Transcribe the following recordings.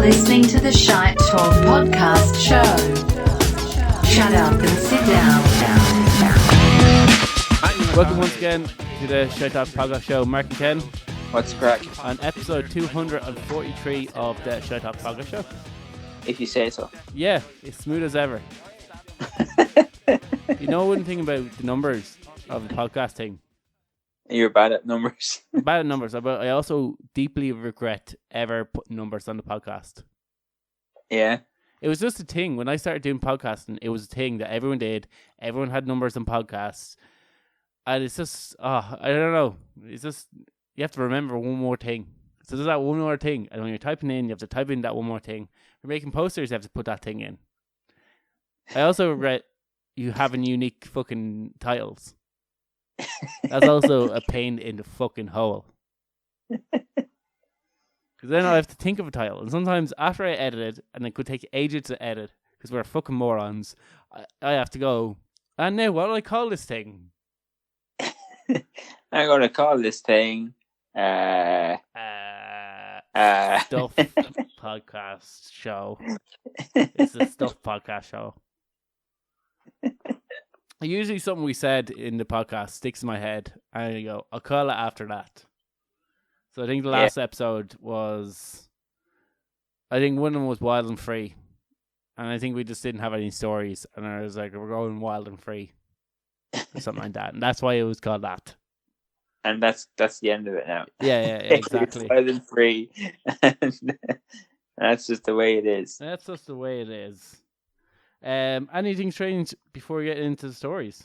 listening to the Shite Talk podcast show. Shut up and sit down. Welcome once again to the Shite Talk podcast show. Mark and Ken. What's crack? On episode 243 of the Shite Talk podcast show. If you say so. Yeah, it's smooth as ever. You know one thing about the numbers of the podcast thing? You're bad at numbers. Bad at numbers, but I also deeply regret ever putting numbers on the podcast. Yeah. It was just a thing. When I started doing podcasting, it was a thing that everyone did. Everyone had numbers on podcasts. And it's just, I don't know. It's just, you have to remember one more thing. So there's that one more thing. And when you're typing in, you have to type in that one more thing. If you're making posters, you have to put that thing in. I also regret you having unique fucking titles. That's also a pain in the fucking hole. Because then I have to think of a title. And sometimes after I edit it, and it could take ages to edit, because we're fucking morons, I have to go, and now what do I call this thing? I'm going to call this thing... Stuff podcast show. It's a stuff podcast show. Usually something we said in the podcast sticks in my head, and I go, I'll call it after that. So I think the last episode was, I think one of them was Wild and Free, and I think we just didn't have any stories, and I was like, we're going wild and free, or something like that, and that's why it was called that. And that's the end of it now. Yeah, exactly. It's wild and free. And that's just the way it is. That's just the way it is. Anything strange before we get into the stories?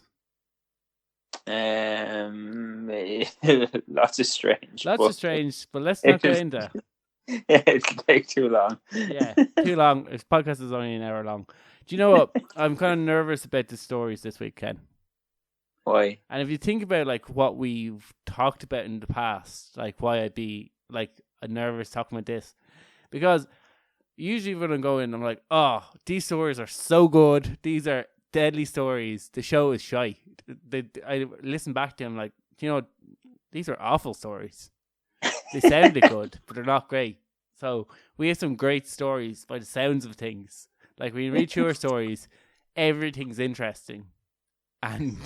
Lots of strange. But let's not get into. Yeah, it'll take too long. Yeah, too long. This podcast is only an hour long. Do you know what? I'm kind of nervous about the stories this week, Ken. Why? And if you think about like what we've talked about in the past, like why I'd be like nervous talking about this, because usually when I go in, I'm like, oh, these stories are so good. These are deadly stories. The show is shite. I listen back to them like, you know, these are awful stories. They sounded good, but they're not great. So we have some great stories by the sounds of things. Like when you read through our stories, everything's interesting. And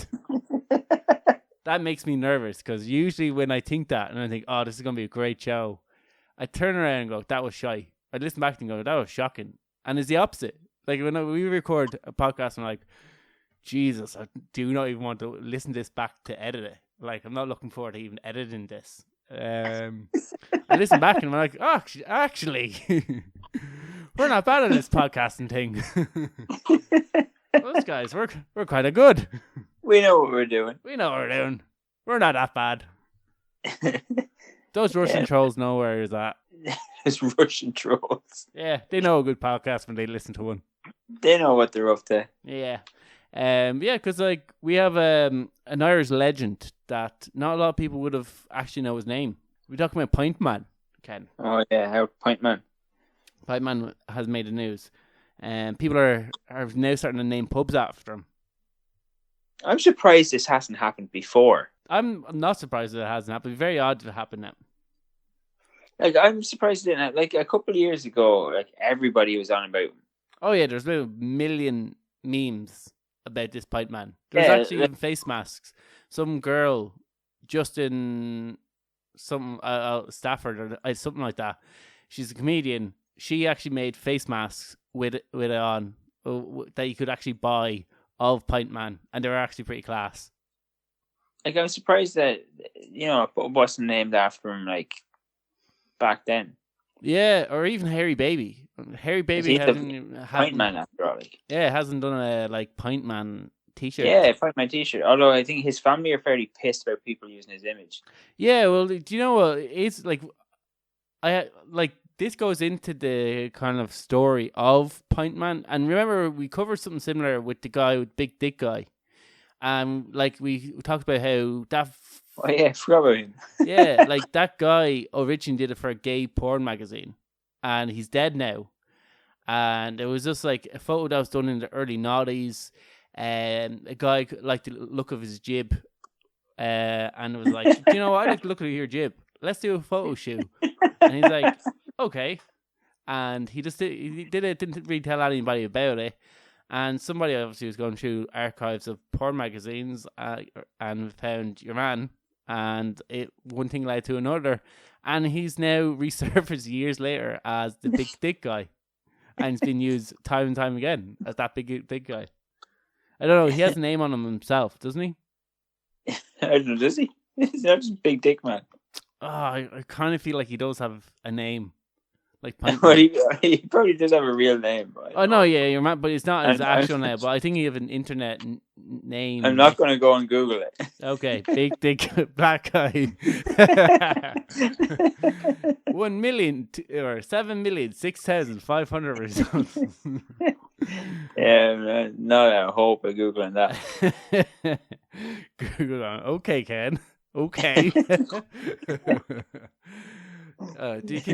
that makes me nervous because usually when I think that and I think, oh, this is going to be a great show, I turn around and go, that was shite. I listen back and go, that was shocking. And it's the opposite. Like when we record a podcast, I'm like, Jesus, I do not even want to listen to this back to edit it. Like I'm not looking forward to even editing this. I listen back and I'm like, oh, actually, we're not bad at this podcasting thing. Those guys, we're kind of good. We know what we're doing. We're not that bad. Those Russian trolls know where is that. Those Russian trolls. Yeah, they know a good podcast when they listen to one. They know what they're up to. Yeah. Because like we have an Irish legend that not a lot of people would have actually know his name. We're talking about Pint Man, Ken. Oh yeah, how Pint Man. Pint Man has made the news. And people are now starting to name pubs after him. I'm surprised this hasn't happened before. I'm not surprised that it hasn't happened. It's very odd to happen now. Like I'm surprised it didn't. Like a couple of years ago, like everybody was on about him. Oh yeah, there's about 1 million memes about this Pint Man. There's actually even face masks. Some girl just in some Stafford or something like that. She's a comedian. She actually made face masks with it on that you could actually buy of Pint Man, and they were actually pretty class. Like I'm surprised that a pub wasn't named after him like back then. Yeah, or even Hairy Baby. Hairy Baby hasn't Pint Man after all. Like. Yeah, hasn't done a like Pint Man t-shirt. Yeah, Pint Man t-shirt. Although I think his family are fairly pissed about people using his image. Yeah, well, do you know what? It's like this goes into the kind of story of Pint Man. And remember, we covered something similar with the guy with Big Dick Guy. Like we talked about how that. Oh yeah, I forgot about him. Yeah, like that guy originally did it for a gay porn magazine, and he's dead now. And it was just like a photo that was done in the early 90s, and a guy liked the look of his jib, and it was like, you know, I like the look of your jib. Let's do a photo shoot. And he's like, okay. and he did it, didn't really tell anybody about it. And somebody obviously was going through archives of porn magazines and found your man, and one thing led to another, and he's now resurfaced years later as the big dick guy, and he's been used time and time again as that big guy. I don't know. He has a name on him himself, doesn't he? I don't know. Does he? He's not just big dick man. Oh, I kind of feel like he does have a name, like Pint. Well, he probably does have a real name. Right? Oh no, yeah, you're right, but it's not his actual name. But I think he have an internet name. I'm not going to go and Google it. Okay, big dick black guy. 1 million or 7,006,500 results. Yeah, not a hope of Googling that. Google on. Okay, Ken. Okay. Can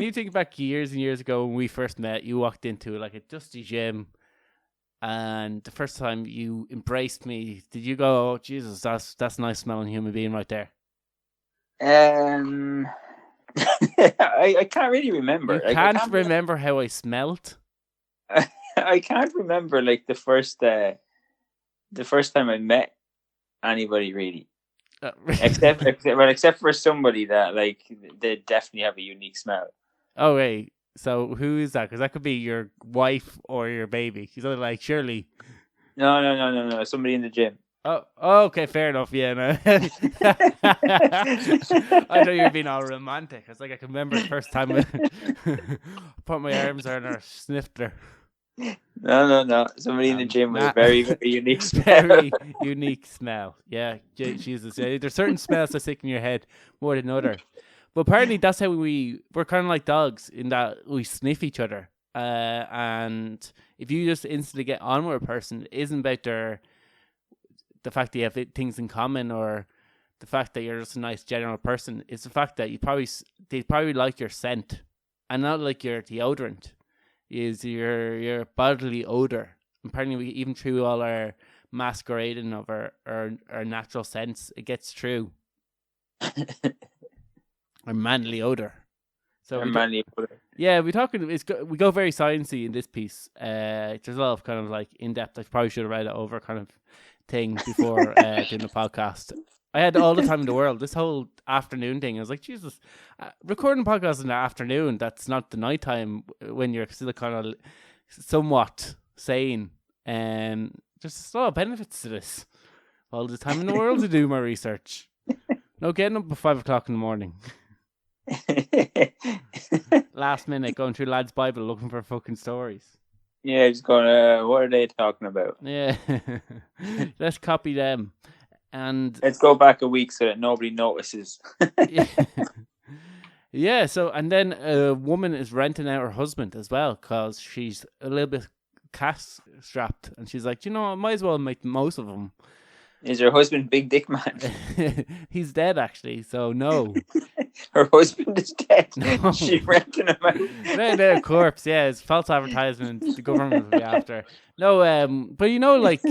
you think back years and years ago when we first met? You walked into like a dusty gym, and the first time you embraced me, did you go, "Oh Jesus, that's a nice smelling human being right there"? I can't really remember. You can't remember how I smelt? I can't remember like the first time I met anybody really. Except for somebody that like they definitely have a unique smell. Oh wait, so who is that? Because that could be your wife or your baby. She's like Shirley. No. Somebody in the gym. Oh, okay, fair enough. Yeah, no. I thought you were being all romantic. I was like, I can remember the first time I put my arms around her, sniffed her. No. Somebody in the gym with a very, very unique smell. Very unique smell. Yeah, Jesus. There's certain smells that stick in your head more than other. But apparently that's how we're kind of like dogs in that we sniff each other. And if you just instantly get on with a person, it isn't about the fact that you have things in common or the fact that you're just a nice general person. It's the fact that they probably like your scent and not like your deodorant. Is your bodily odor. Apparently, even through all our masquerading of our natural sense, it gets through. Our manly odor. So manly odor. Yeah, we go very sciencey in this piece. There's a lot of kind of like in depth. I probably should have read it over kind of thing before doing the podcast. I had all the time in the world. This whole afternoon thing, I was like, Jesus, recording podcasts in the afternoon, that's not the nighttime when you're still kind of somewhat sane. There's a lot of benefits to this. All the time in the world to do my research. No getting up at 5 o'clock in the morning. Last minute going through Lad's Bible looking for fucking stories. Yeah, just going, what are they talking about? Yeah. Let's copy them. And let's go back a week so that nobody notices. Yeah, so and then a woman is renting out her husband as well because she's a little bit cash strapped, and she's like, you know, I might as well make the most of them. Is her husband big dick man? He's dead actually, so no. Her husband is dead. No. She's renting him out. They're corpse, yeah, it's false advertisement. The government will be after. No, but you know, like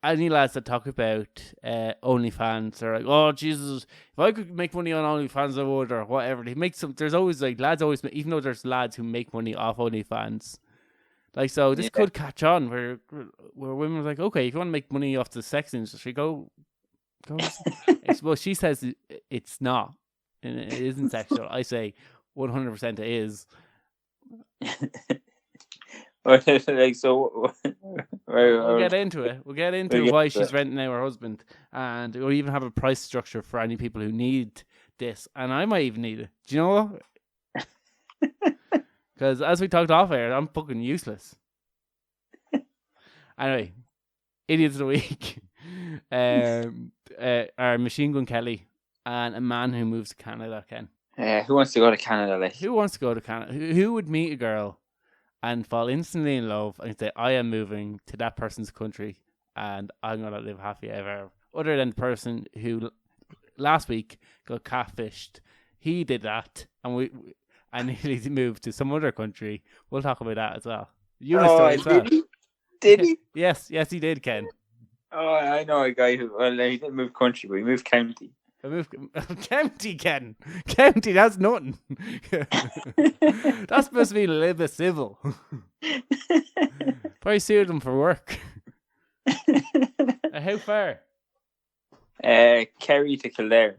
any lads that talk about OnlyFans are like, oh Jesus, if I could make money on OnlyFans I would, or whatever. They make some. There's always like lads always, even though there's lads who make money off OnlyFans. Like, so this could catch on where women are like, okay, if you want to make money off the sex industry, go. Well, she says it's not, and it isn't sexual. I say 100% it is. Like, so we'll get into it. We'll get into why she's renting out her husband, and we'll even have a price structure for any people who need this, and I might even need it. Do you know what? Because as we talked off air, I'm fucking useless. Anyway, idiots of the week are Machine Gun Kelly and a man who moves to Canada. Ken, who wants to go to Canada? Like, who wants to go to Canada? Who would meet a girl and fall instantly in love and say, I am moving to that person's country and I'm going to live happy ever? Other than the person who last week got catfished. He did that and he moved to some other country. We'll talk about that as well. You have a story as well. Did he? Yes, he did, Ken. Oh, I know a guy who, well, he didn't move country, but he moved county. I moved county, Ken. County, that's nothing. That's supposed to be a little bit civil. Probably sued them for work. How far? Kerry to Kildare.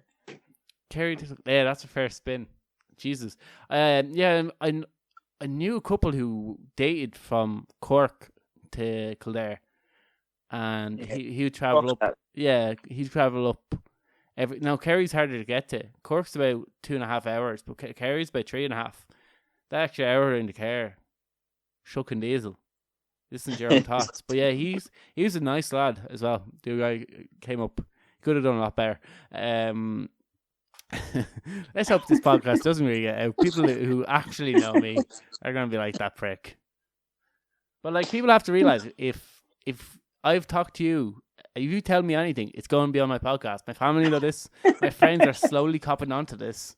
Kerry to that's a fair spin. Jesus. Yeah, I knew a couple who dated from Cork to Kildare, and he would travel up. Yeah, he'd travel up. Now Kerry's harder to get to. Cork's about 2.5 hours, but Kerry's about 3.5. That extra hour in the car, shucking diesel. Listen to your own thoughts. But yeah, he was a nice lad as well. The guy came up, could have done a lot better. Let's hope this podcast doesn't really get out. People who actually know me are going to be like, that prick. But like, people have to realize if I've talked to you, if you tell me anything, it's going to be on my podcast. My family know this. My friends are slowly copping onto this.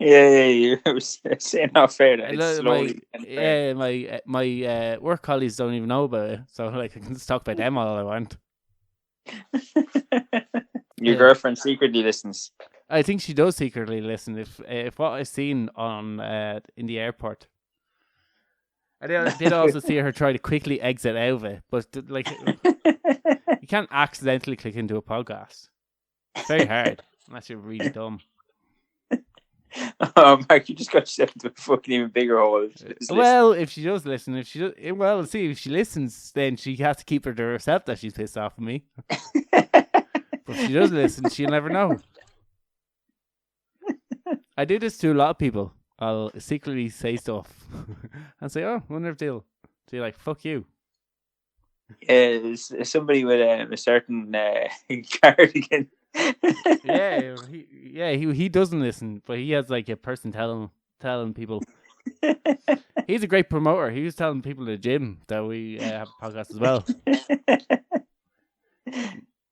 Yeah, you're saying how fair that it's slowly. My work colleagues don't even know about it, so like I can just talk about them all I want. Your girlfriend secretly listens. I think she does secretly listen. If what I've seen on in the airport, I did also see her try to quickly exit out of it, but like you can't accidentally click into a podcast. It's very hard unless you're really dumb. Oh, Mark, you just got yourself into a fucking even bigger hole. Well, if she does listen, if she listens, then she has to keep her to herself that she's pissed off at me. But if she does listen, she'll never know. I do this to a lot of people. I'll secretly say stuff and say, "Oh, wonder if they'll." So you're like, "Fuck you." Somebody with a certain cardigan. He doesn't listen, but he has like a person telling people. He's a great promoter. He was telling people in the gym that we have a podcast as well.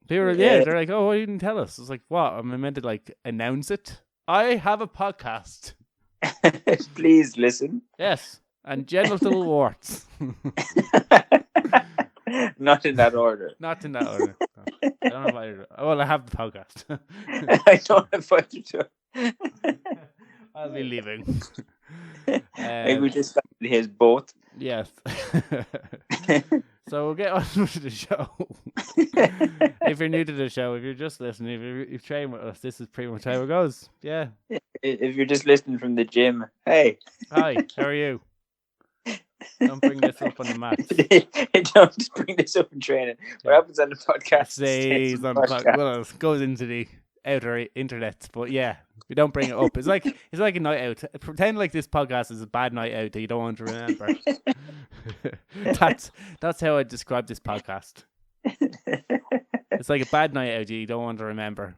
They're like, "Oh, why you didn't tell us?" It's like, "What? Am I meant to like announce it? I have a podcast. Please listen." Yes, and genital warts. Not in that order. Not in that order. No. I don't know if I have the podcast. I don't invite you to. I'll be leaving. Maybe we just started his boat. Yes. So we'll get on with the show. If you're new to the show, if you're just listening, if you've trained with us, this is pretty much how it goes. Yeah. If you're just listening from the gym, hey. Hi, how are you? Don't bring this up on the mat. Don't bring this up in training. What happens on the podcast stays on the podcast. Well, it goes into the outer internet, but yeah, we don't bring it up. It's like a night out. Pretend like this podcast is a bad night out that you don't want to remember. That's how I describe this podcast. It's like a bad night out you don't want to remember.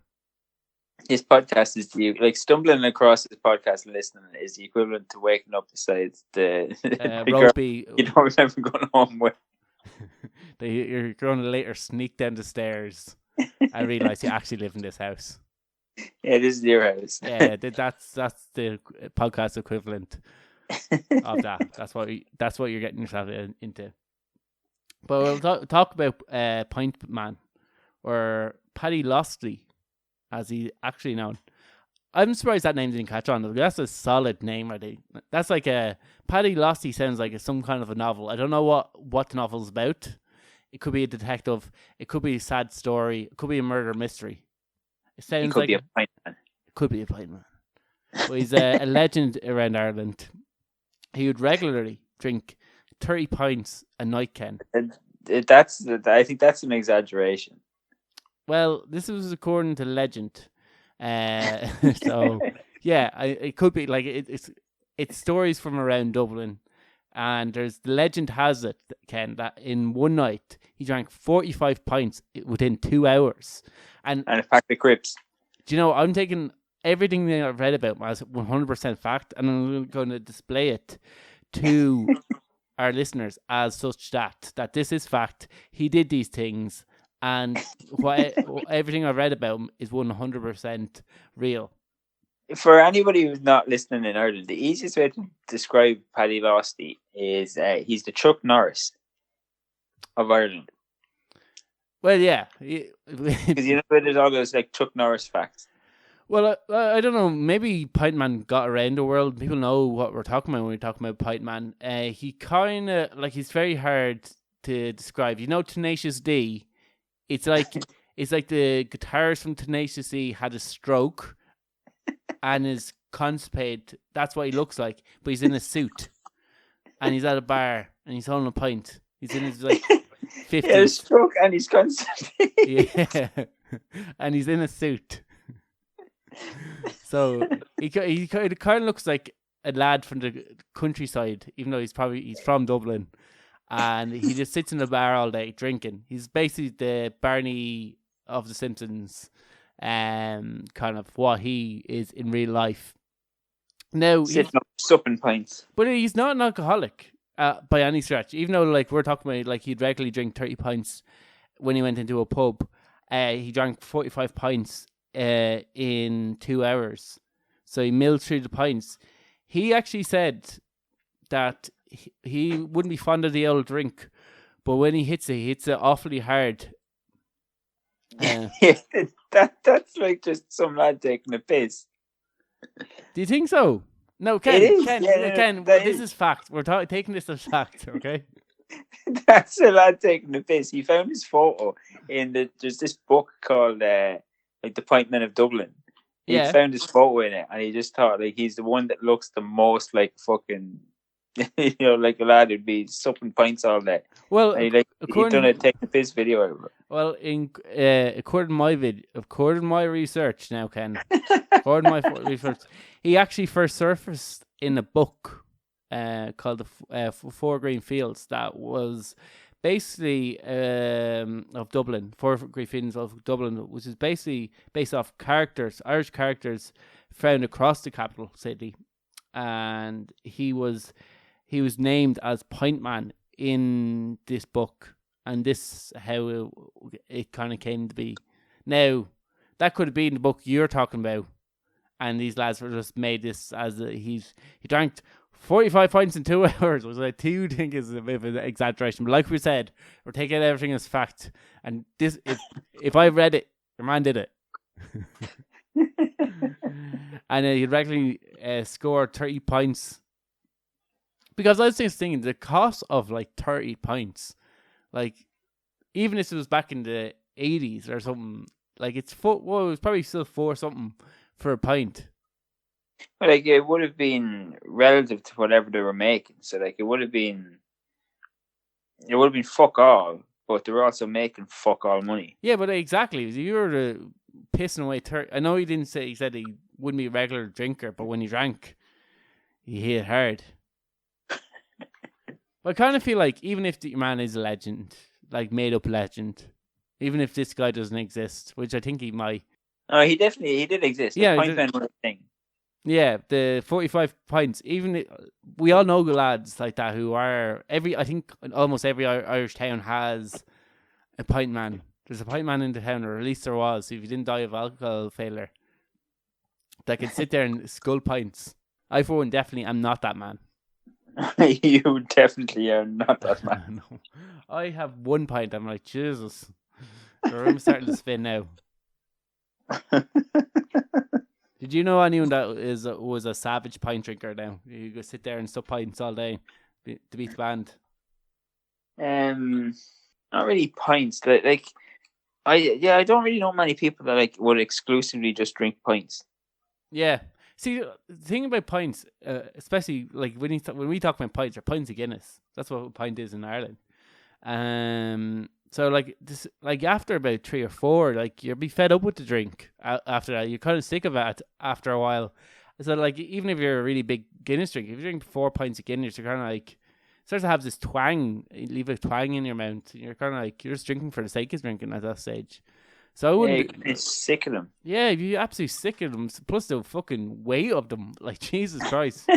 His podcast is like stumbling across his podcast and listening is the equivalent to waking up beside the girl you don't remember going home with. You're going to later sneak down the stairs and realise you actually live in this house. Yeah, this is your house. Yeah, that's the podcast equivalent of that. That's what you're getting yourself into. But we'll talk about Pint Man, or Paddy Losty, as he actually known. I'm surprised that name didn't catch on. That's a solid name, I think. That's like Paddy Losty sounds like some kind of a novel. I don't know what the novel's about. It could be a detective. It could be a sad story. It could be a murder mystery. It sounds like a pint man. It could be a pint man. But he's a legend around Ireland. He would regularly drink 30 pints a night, Ken. I think that's an exaggeration. Well, this was according to legend. So yeah, it could be like it's stories from around Dublin, and the legend has it, Ken, that in one night he drank 45 pints within 2 hours, and a pack of Crips. Do you know, I'm taking everything that I've read about him as 100% fact, and I'm going to display it to our listeners as such that this is fact. He did these things. And everything I've read about him is 100% real. For anybody who's not listening in Ireland, the easiest way to describe Paddy Losty is he's the Chuck Norris of Ireland. Well, yeah. Because you know there's all those like Chuck Norris facts. Well, I don't know. Maybe Pint Man got around the world. People know what we're talking about when we're talking about Pint Man. He kind of like he's very hard to describe. You know, Tenacious D. It's like the guitarist from Tenacious D had a stroke and is constipated. That's what he looks like. But he's in a suit and he's at a bar and he's holding a pint. He's in his like 50s. He had a stroke and he's constipated. Yeah, and he's in a suit. So he kind of looks like a lad from the countryside, even though he's from Dublin, and he just sits in the bar all day drinking. He's basically the Barney of The Simpsons, kind of what he is in real life. Now, sitting up supping pints, but he's not an alcoholic by any stretch. Even though, like we're talking about, like he'd regularly drink 30 pints when he went into a pub. He drank 45 pints in 2 hours. So he milled through the pints. He actually said that he wouldn't be fond of the old drink, but when he hits it awfully hard. That's like just some lad taking a piss. Do you think so? No, Ken. Ken, this is fact. We're taking this as fact, okay? That's a lad taking a piss. He found his photo there's this book called like The Pint Men of Dublin. He found his photo in it, and he just thought like he's the one that looks the most like fucking, like a lad who'd be supping pints all day. Well, he'd done a take the piss video out of it. Well, according to my research now, Ken, according to my research, he actually first surfaced in a book called the Four Green Fields that was basically of Dublin, Four Green Fields of Dublin, which is basically based off Irish characters found across the capital city, and he was named as Pint Man in this book, and this is how it kind of came to be. Now, that could have been the book you're talking about, and these lads were just made this as he drank 45 pints in 2 hours, which I do think is a bit of an exaggeration. But like we said, we're taking everything as fact. And this, if I read it, your man did it. And he'd regularly score 30 pints. Because I was just thinking, the cost of like 30 pints, like even if it was back in the 80s or something, like it was probably still $4 something for a pint. Like it would have been relative to whatever they were making, so like it would have been fuck all, but they were also making fuck all money. Yeah, but exactly, you were pissing away 30. I know he said he wouldn't be a regular drinker, but when he drank, he hit hard. But I kind of feel like even if the man is a legend, like made up legend, even if this guy doesn't exist, which I think he might. Oh, he did exist. Yeah, Pint Man was a thing. Yeah, the 45 pints. Even we all know lads like that who are I think almost every Irish town has a pint man. There's a pint man in the town, or at least there was. If you didn't die of alcohol failure, that could sit there and scull pints. I, for one, definitely am not that man. You definitely are not that man. No. I have 1 pint. I'm like, Jesus, the room's starting to spin now. Did you know anyone that was a savage pint drinker now? You go sit there and sup pints all day to beat the band. Not really pints. I don't really know many people that like would exclusively just drink pints. Yeah. See, the thing about pints, especially like when we talk about pints, are pints of Guinness. That's what a pint is in Ireland. So like this, like after about 3 or 4, like you'll be fed up with the drink. After that, you're kind of sick of it after a while. So like even if you're a really big Guinness drinker, if you drink 4 pints of Guinness, you're kind of like starts to have this twang. You leave a twang in your mouth. You're kind of like you're just drinking for the sake of drinking at that stage. So I wouldn't. Yeah, it's sick of them. Yeah, you're absolutely sick of them. Plus the fucking weight of them. Like Jesus Christ,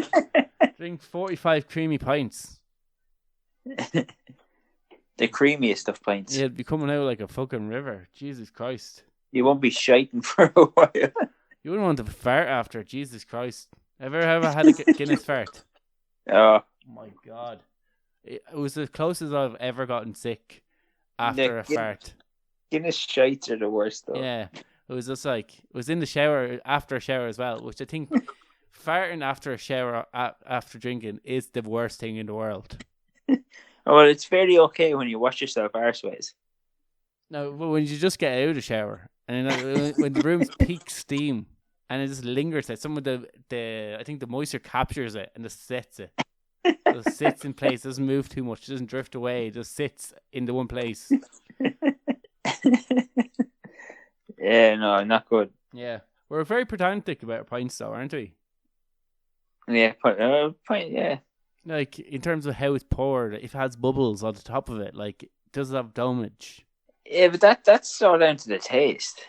drink 45 creamy pints. The creamiest of pints. Yeah, it'd be coming out like a fucking river. Jesus Christ. You won't be shiting for a while. You wouldn't want to fart after. Jesus Christ. Ever had a Guinness fart? Oh my God. It was the closest I've ever gotten sick after a fart. Guinness shites are the worst though. Yeah. It was just like, it was in the shower, after a shower as well, which I think farting after a shower, after drinking, is the worst thing in the world. Well, it's fairly okay when you wash yourself arseways. No, but when you just get out of the shower, and when the room's peak steam, and it just lingers there, some of the I think the moisture captures it and just sets it. So it sits in place, doesn't move too much, doesn't drift away, it just sits in the one place. Yeah, no, not good. Yeah. We're very pedantic about our pints though, aren't we? Yeah, pint, yeah. Like, in terms of how it's poured, if it has bubbles on the top of it, like, does it have domage? Yeah, but that's all down to the taste.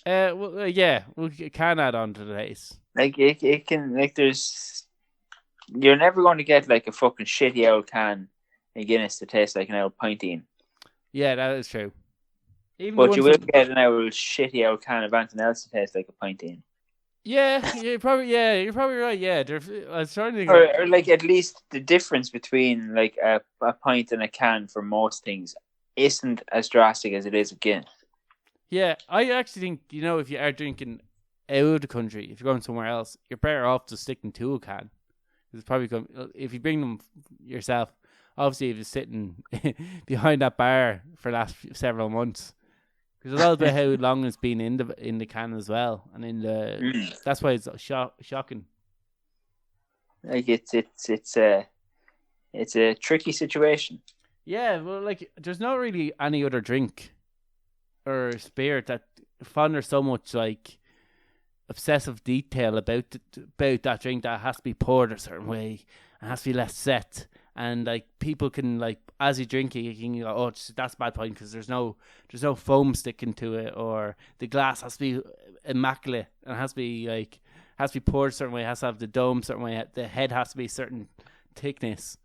Yeah, it can add on to the taste. Like, it can, like, you're never going to get, like, a fucking shitty old can of Guinness to taste like an old pinteen. Yeah, that is true. But you will get an old shitty old can of anything else to taste like a pinteen. Yeah, you're probably right. Yeah, I was trying to think, or like at least the difference between like a pint and a can for most things isn't as drastic as it is with Guinness. Yeah, I actually think, if you are drinking out of the country, if you're going somewhere else, you're better off just sticking to a can. It's probably if you bring them yourself. Obviously, if you're sitting behind that bar for the last several months. Because a lot about how long it's been in the can as well, and in the that's why it's shocking. Like it's a tricky situation. Yeah, well, like there's not really any other drink or spirit that fonder so much like obsessive detail about that drink that has to be poured a certain way and has to be less set. And like people can, like, as you drink it, you can go, oh, that's a bad point because there's no foam sticking to it, or the glass has to be immaculate and has to be poured a certain way, has to have the dome a certain way, the head has to be a certain thickness.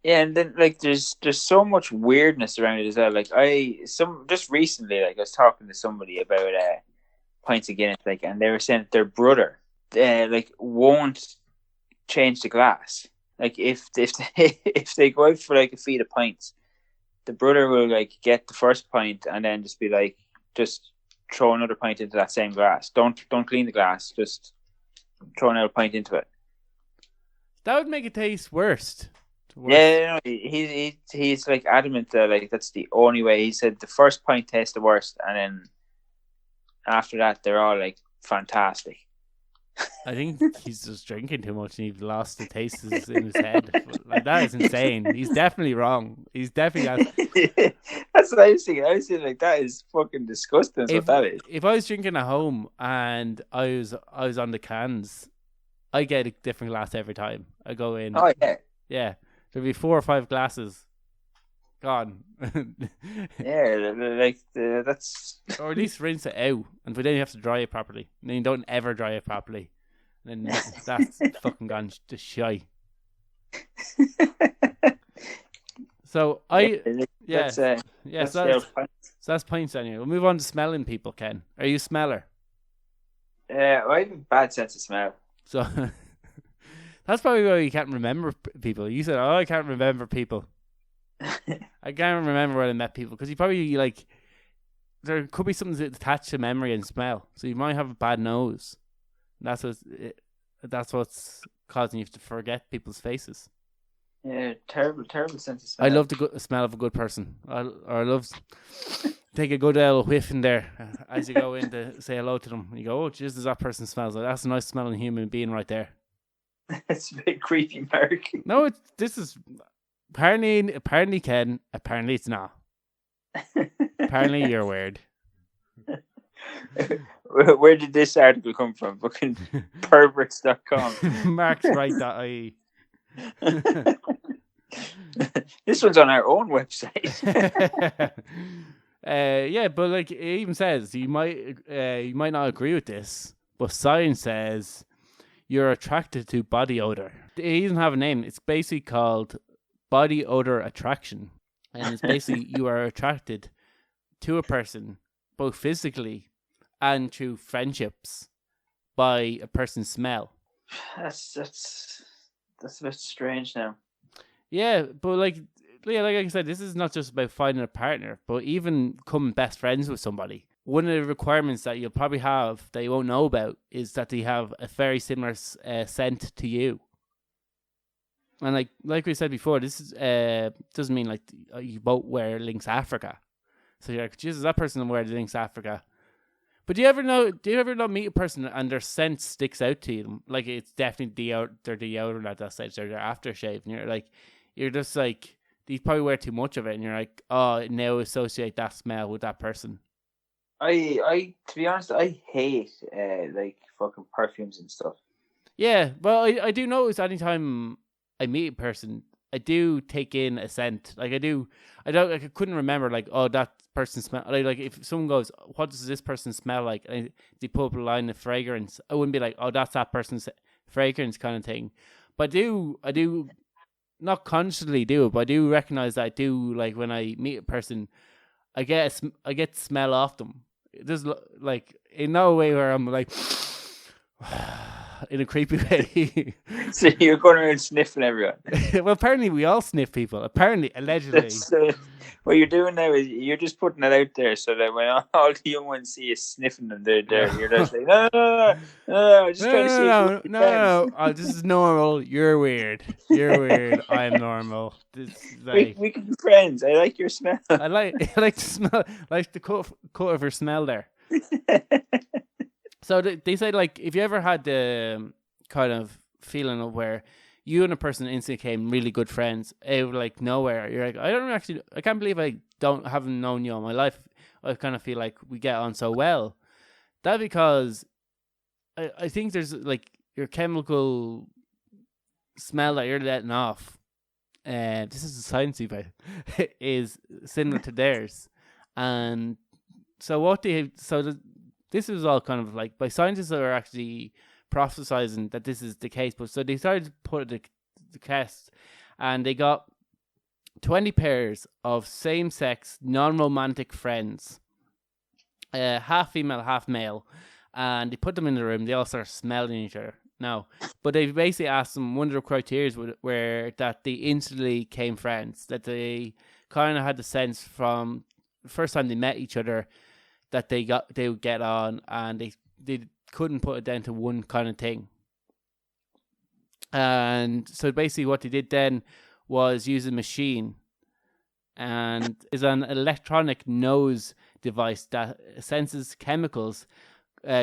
Yeah, and then like there's so much weirdness around it as well. Like just recently, like I was talking to somebody about pints of Guinness, like, and they were saying that their brother like won't change the glass. Like if they go out for like a feed of pints, the brother will like get the first pint and then just be like, just throw another pint into that same glass. Don't clean the glass. Just throw another pint into it. That would make it taste worse. Yeah, he's like adamant that like that's the only way. He said the first pint tastes the worst, and then after that they're all like fantastic. I think he's just drinking too much and he's lost the taste in his head. Like, that is insane. He's definitely wrong. He's definitely That's what I was thinking. I was thinking like that is fucking disgusting. What that is. If I was drinking at home and I was on the cans, I get a different glass every time I go in. Oh yeah. Yeah. There'll be 4 or 5 glasses gone. Yeah, like that's. Or at least rinse it out, and then you have to dry it properly. And then you don't ever dry it properly. And then that's fucking gone to shy. So so that's pints anyway. We'll move on to smelling people. Ken, are you a smeller? I have a bad sense of smell. So that's probably why you can't remember people. You said, "Oh, I can't remember people." I can't remember when I met people because you probably like there could be something attached to memory and smell. So you might have a bad nose. That's what's causing you to forget people's faces. Yeah, terrible sense of smell. I love the smell of a good person. I love take a good old whiff in there as you go in to say hello to them. You go, oh, Jesus, that person smells like that's a nice smelling human being right there. It's a bit creepy, Mark. No, this is apparently Ken. Apparently it's not. Apparently you're weird. Where did this article come from? Fucking perverts.com. Marksright.ie. This one's on our own website. Yeah, but like it even says you might not agree with this, but science says you're attracted to body odor. It doesn't have a name. It's basically called body odor attraction, and it's basically you are attracted to a person both physically and through friendships by a person's smell. That's a bit strange now. Yeah, but like I said, this is not just about finding a partner, but even becoming best friends with somebody. one of the requirements that you'll probably have that you won't know about is that they have a very similar scent to you. And like we said before, this is doesn't mean like you both wear Lynx Africa. So you're like, Jesus, that person wears Lynx Africa. But do you ever not meet a person and their scent sticks out to you? Like it's definitely their deodorant at that stage, or their aftershave, and you're just like, you probably wear too much of it, and you're like, oh, now associate that smell with that person. I to be honest, I hate like fucking perfumes and stuff. Yeah, well, I do notice anytime I meet a person, I do take in a scent. Like I couldn't remember like, oh, that person smell. Like if someone goes, what does this person smell like? And they put up a line of fragrance. I wouldn't be like, oh, that's that person's fragrance kind of thing. But I do not consciously do it, but I do recognize that I do, like when I meet a person, I get smell off them. There's like in no way where I'm like in a creepy way. So you're going around sniffing everyone. Well, apparently we all sniff people. Apparently, allegedly. What you're doing now is you're just putting it out there so that when all the young ones see you sniffing them, you're just like, no, just trying to see. No. Oh, this is normal. You're weird. I'm normal. We can be friends. I like your smell. I like to smell, like the cut of her smell there. So they say, like, if you ever had the kind of feeling of where you and a person instantly became really good friends out of like nowhere, you're like, I can't believe I haven't known you all my life. I kind of feel like we get on so well. That's because I think there's like your chemical smell that you're letting off. This is a sciencey bit, is similar to theirs. And so this was all kind of like by scientists that are actually prophesizing that this is the case. But so they started to put the test, and they got 20 pairs of same-sex, non-romantic friends, half female, half male, and they put them in the room. They all start smelling each other. No, but they basically asked them, one of the criteria were that they instantly became friends, that they kind of had the sense from the first time they met each other that they would get on, and they couldn't put it down to one kind of thing. And so basically what they did then was use a machine, and is an electronic nose device that senses chemicals,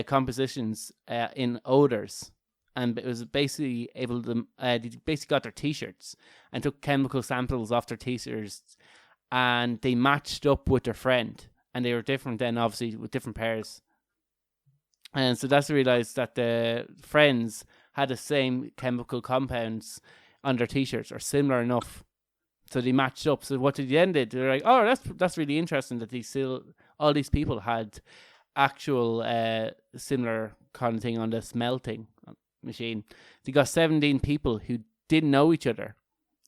compositions in odors. And it was basically able to, they basically got their t-shirts and took chemical samples off their t-shirts, and they matched up with their friend. And they were different then, obviously, with different pairs. And so that's realized that the friends had the same chemical compounds on their t-shirts, or similar enough. So they matched up. So what they then did, they're like, oh, that's really interesting that all these people had actual similar kind of thing on the smell thing machine. They got 17 people who didn't know each other.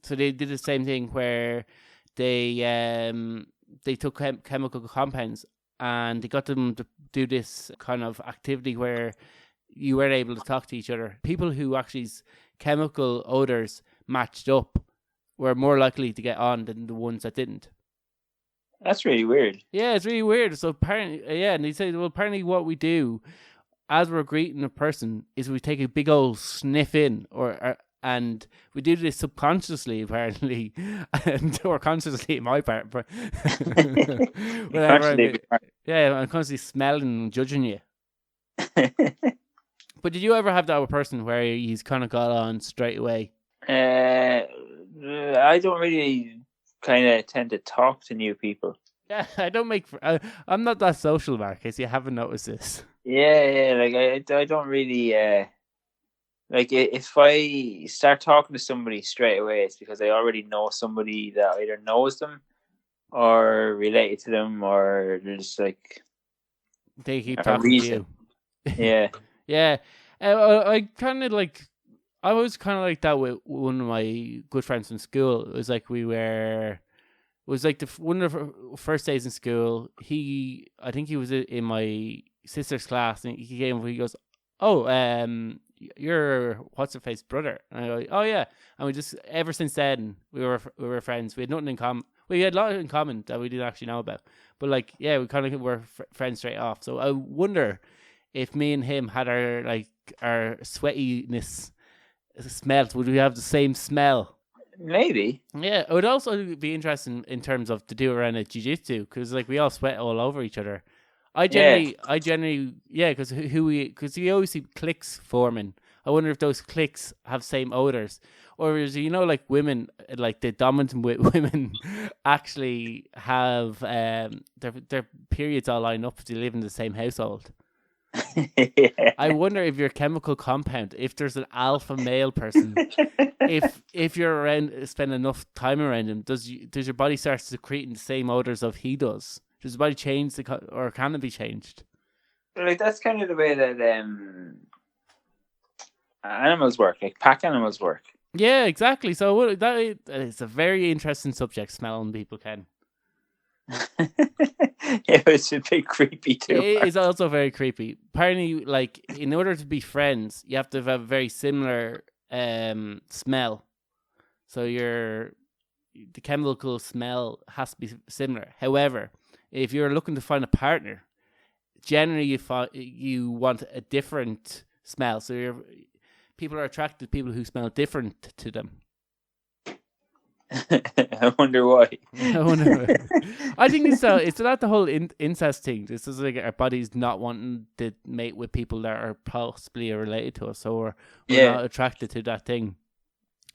So they did the same thing where they took chemical compounds, and they got them to do this kind of activity where you weren't able to talk to each other. People who actually chemical odors matched up were more likely to get on than the ones that didn't. That's really weird. Yeah, it's really weird. So apparently, and they say, well, apparently what we do as we're greeting a person is we take a big old sniff in, and we do this subconsciously, apparently, or consciously in my part. But I'm constantly smelling and judging you. But did you ever have that with a person where he's kind of got on straight away? I don't really kind of tend to talk to new people. Yeah, I don't make. I'm not that social, Mark, in case you haven't noticed this. Yeah, like I don't really. Like if I start talking to somebody straight away, it's because I already know somebody that either knows them or related to them, or just like they keep talking to you. Yeah, yeah. I kind of like. I was kind of like that with one of my good friends from school. It was like it was like one of our first days in school. I think he was in my sister's class, and he came. He goes, "Oh, you're what's her face brother?" And I go, "Oh yeah." And we just ever since then we were friends. We had nothing in common. We had a lot in common that we didn't actually know about. But like, yeah, we kind of were friends straight off. So I wonder if me and him had our sweatiness smelt, would we have the same smell? Maybe. Yeah, it would also be interesting in terms of to do around at jiu-jitsu, because like we all sweat all over each other. I generally, because you always see cliques forming. I wonder if those cliques have same odors, or is like women, like the dominant women, actually have their periods all lined up if they live in the same household. Yeah. I wonder if your chemical compound, if there's an alpha male person, if you're around, spend enough time around him, does your body start secreting the same odors of he does? Does the body change, or can it be changed? Like that's kind of the way that animals work, like pack animals work. Yeah, exactly. So that it's a very interesting subject. Smelling people, Ken. Yeah, it's a bit creepy too. It is also very creepy. Apparently, like in order to be friends, you have to have a very similar smell. So the chemical smell has to be similar. However, if you're looking to find a partner, generally you want a different smell. So people are attracted to people who smell different to them. I wonder why. I think it's not the whole incest thing. This is like our bodies not wanting to mate with people that are possibly related to us, so we're not attracted to that thing.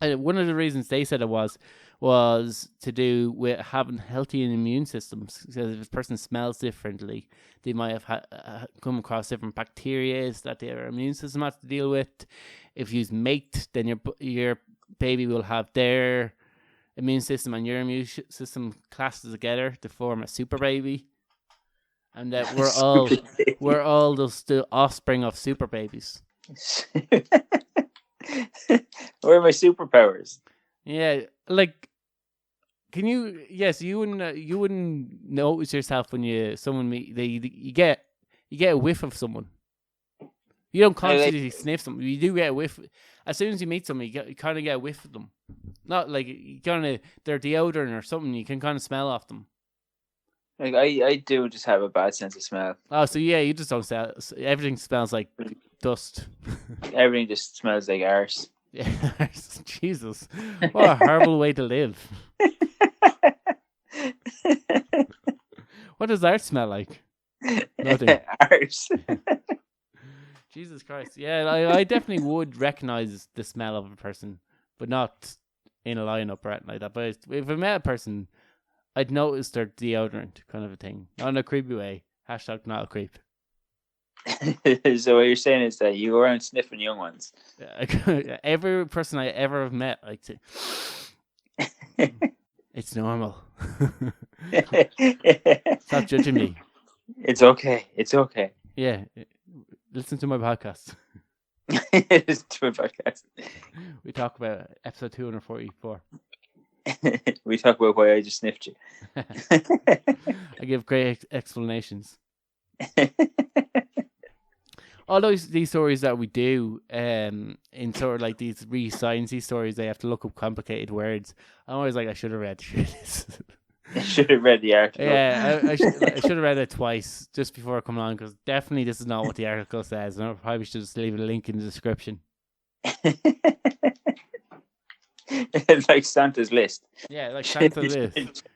And one of the reasons they said it was to do with having healthy immune systems. Because if a person smells differently, they might have come across different bacteria that their immune system has to deal with. If you mate, then your baby will have their immune system and your immune system clashed together to form a super baby, and that we're all just the offspring of super babies. Where are my superpowers? Yeah, like, can you? Yes, you wouldn't notice yourself when you get a whiff of someone. You don't constantly sniff them. You do get a whiff. As soon as you meet someone, you kind of get a whiff of them. Not like they're deodorant or something. You can kind of smell off them. Like I do just have a bad sense of smell. Oh, so yeah, you just don't smell. Everything smells like dust. Everything just smells like arse. Yeah, Jesus, what a horrible way to live. What does art smell like? Nothing. Arse. Jesus Christ. Yeah, I definitely would recognize the smell of a person, but not in a lineup or anything like that. But if I met a person, I'd notice their deodorant, kind of a thing. Not in a creepy way. # not a creep. So what you're saying is that you go around sniffing young ones. Every person I ever have met, like, it's normal. Stop judging me. It's okay. It's okay. Yeah. Listen to my podcast. Listen to my podcast. We talk about episode 244. We talk about why I just sniffed you. I give great explanations. All these stories that we do, in sort of like these really sciencey stories, they have to look up complicated words. I'm always like, I should have read this. I should have read the article. Yeah, I should have read it twice just before coming on, because definitely this is not what the article says. And I probably should just leave a link in the description. It's like Santa's list. Yeah, like Santa's list.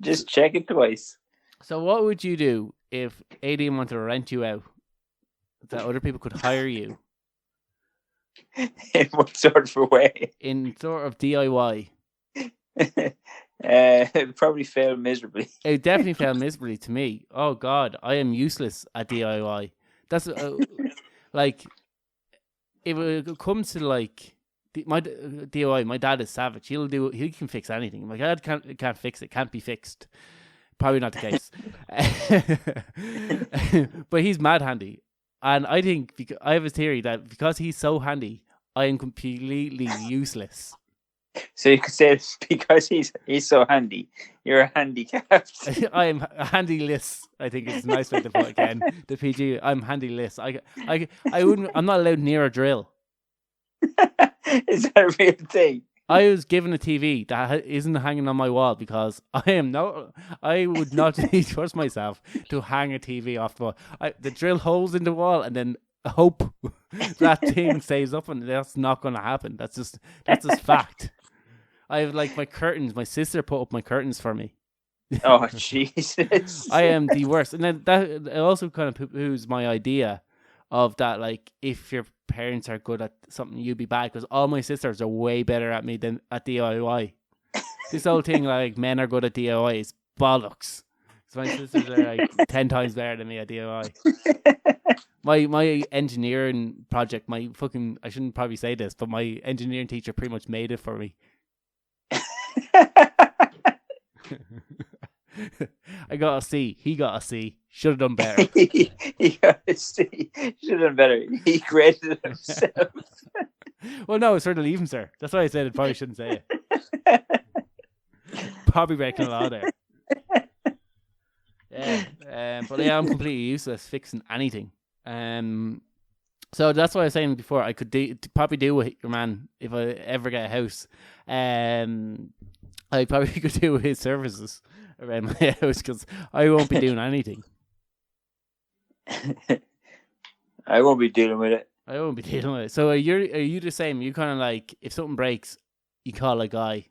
Just check it twice. So what would you do if ADM wanted to rent you out, that other people could hire you? In what sort of a way? In sort of DIY. It'd probably fail miserably. It definitely failed miserably to me. Oh God, I am useless at DIY. That's like, if it comes to like my DIY, my dad is savage. He can fix anything. My dad can't fix it. Can't be fixed. Probably not the case. But he's mad handy, and I think I have a theory that because he's so handy, I am completely useless. So you could say because he's so handy, you're handicapped. I am handyless. I think it's a nice way to put it again. The PG. I'm handyless. I wouldn't. I'm not allowed near a drill. Is that a real thing? I was given a TV that isn't hanging on my wall because I would not trust myself to hang a TV off the wall. To drill holes in the wall and then hope that thing stays up, and that's not going to happen. That's just fact. I have like my curtains. My sister put up my curtains for me. Oh Jesus! I am the worst, and then that it also kind of poo-poos my idea of that. Like, if your parents are good at something, you'd be bad, because all my sisters are way better at me than at DIY. This whole thing, like, men are good at DIY, is bollocks. So my sisters are like 10 times better than me at DIY. My engineering project, I shouldn't probably say this, but my engineering teacher pretty much made it for me. I got a C. He got a C. Should have done better. He got a C. Should have done better. He graded himself. Well, no, it's for the leaving, sir. That's why I said it. Probably shouldn't say it. Probably breaking a law there. Yeah, but yeah, I'm completely useless fixing anything. So that's what I was saying before. I could probably do with your man if I ever get a house. I probably could do with his services around my house, because I won't be doing anything. I won't be dealing with it. I won't be dealing with it. So are you the same? You kind of like, if something breaks, you call a guy.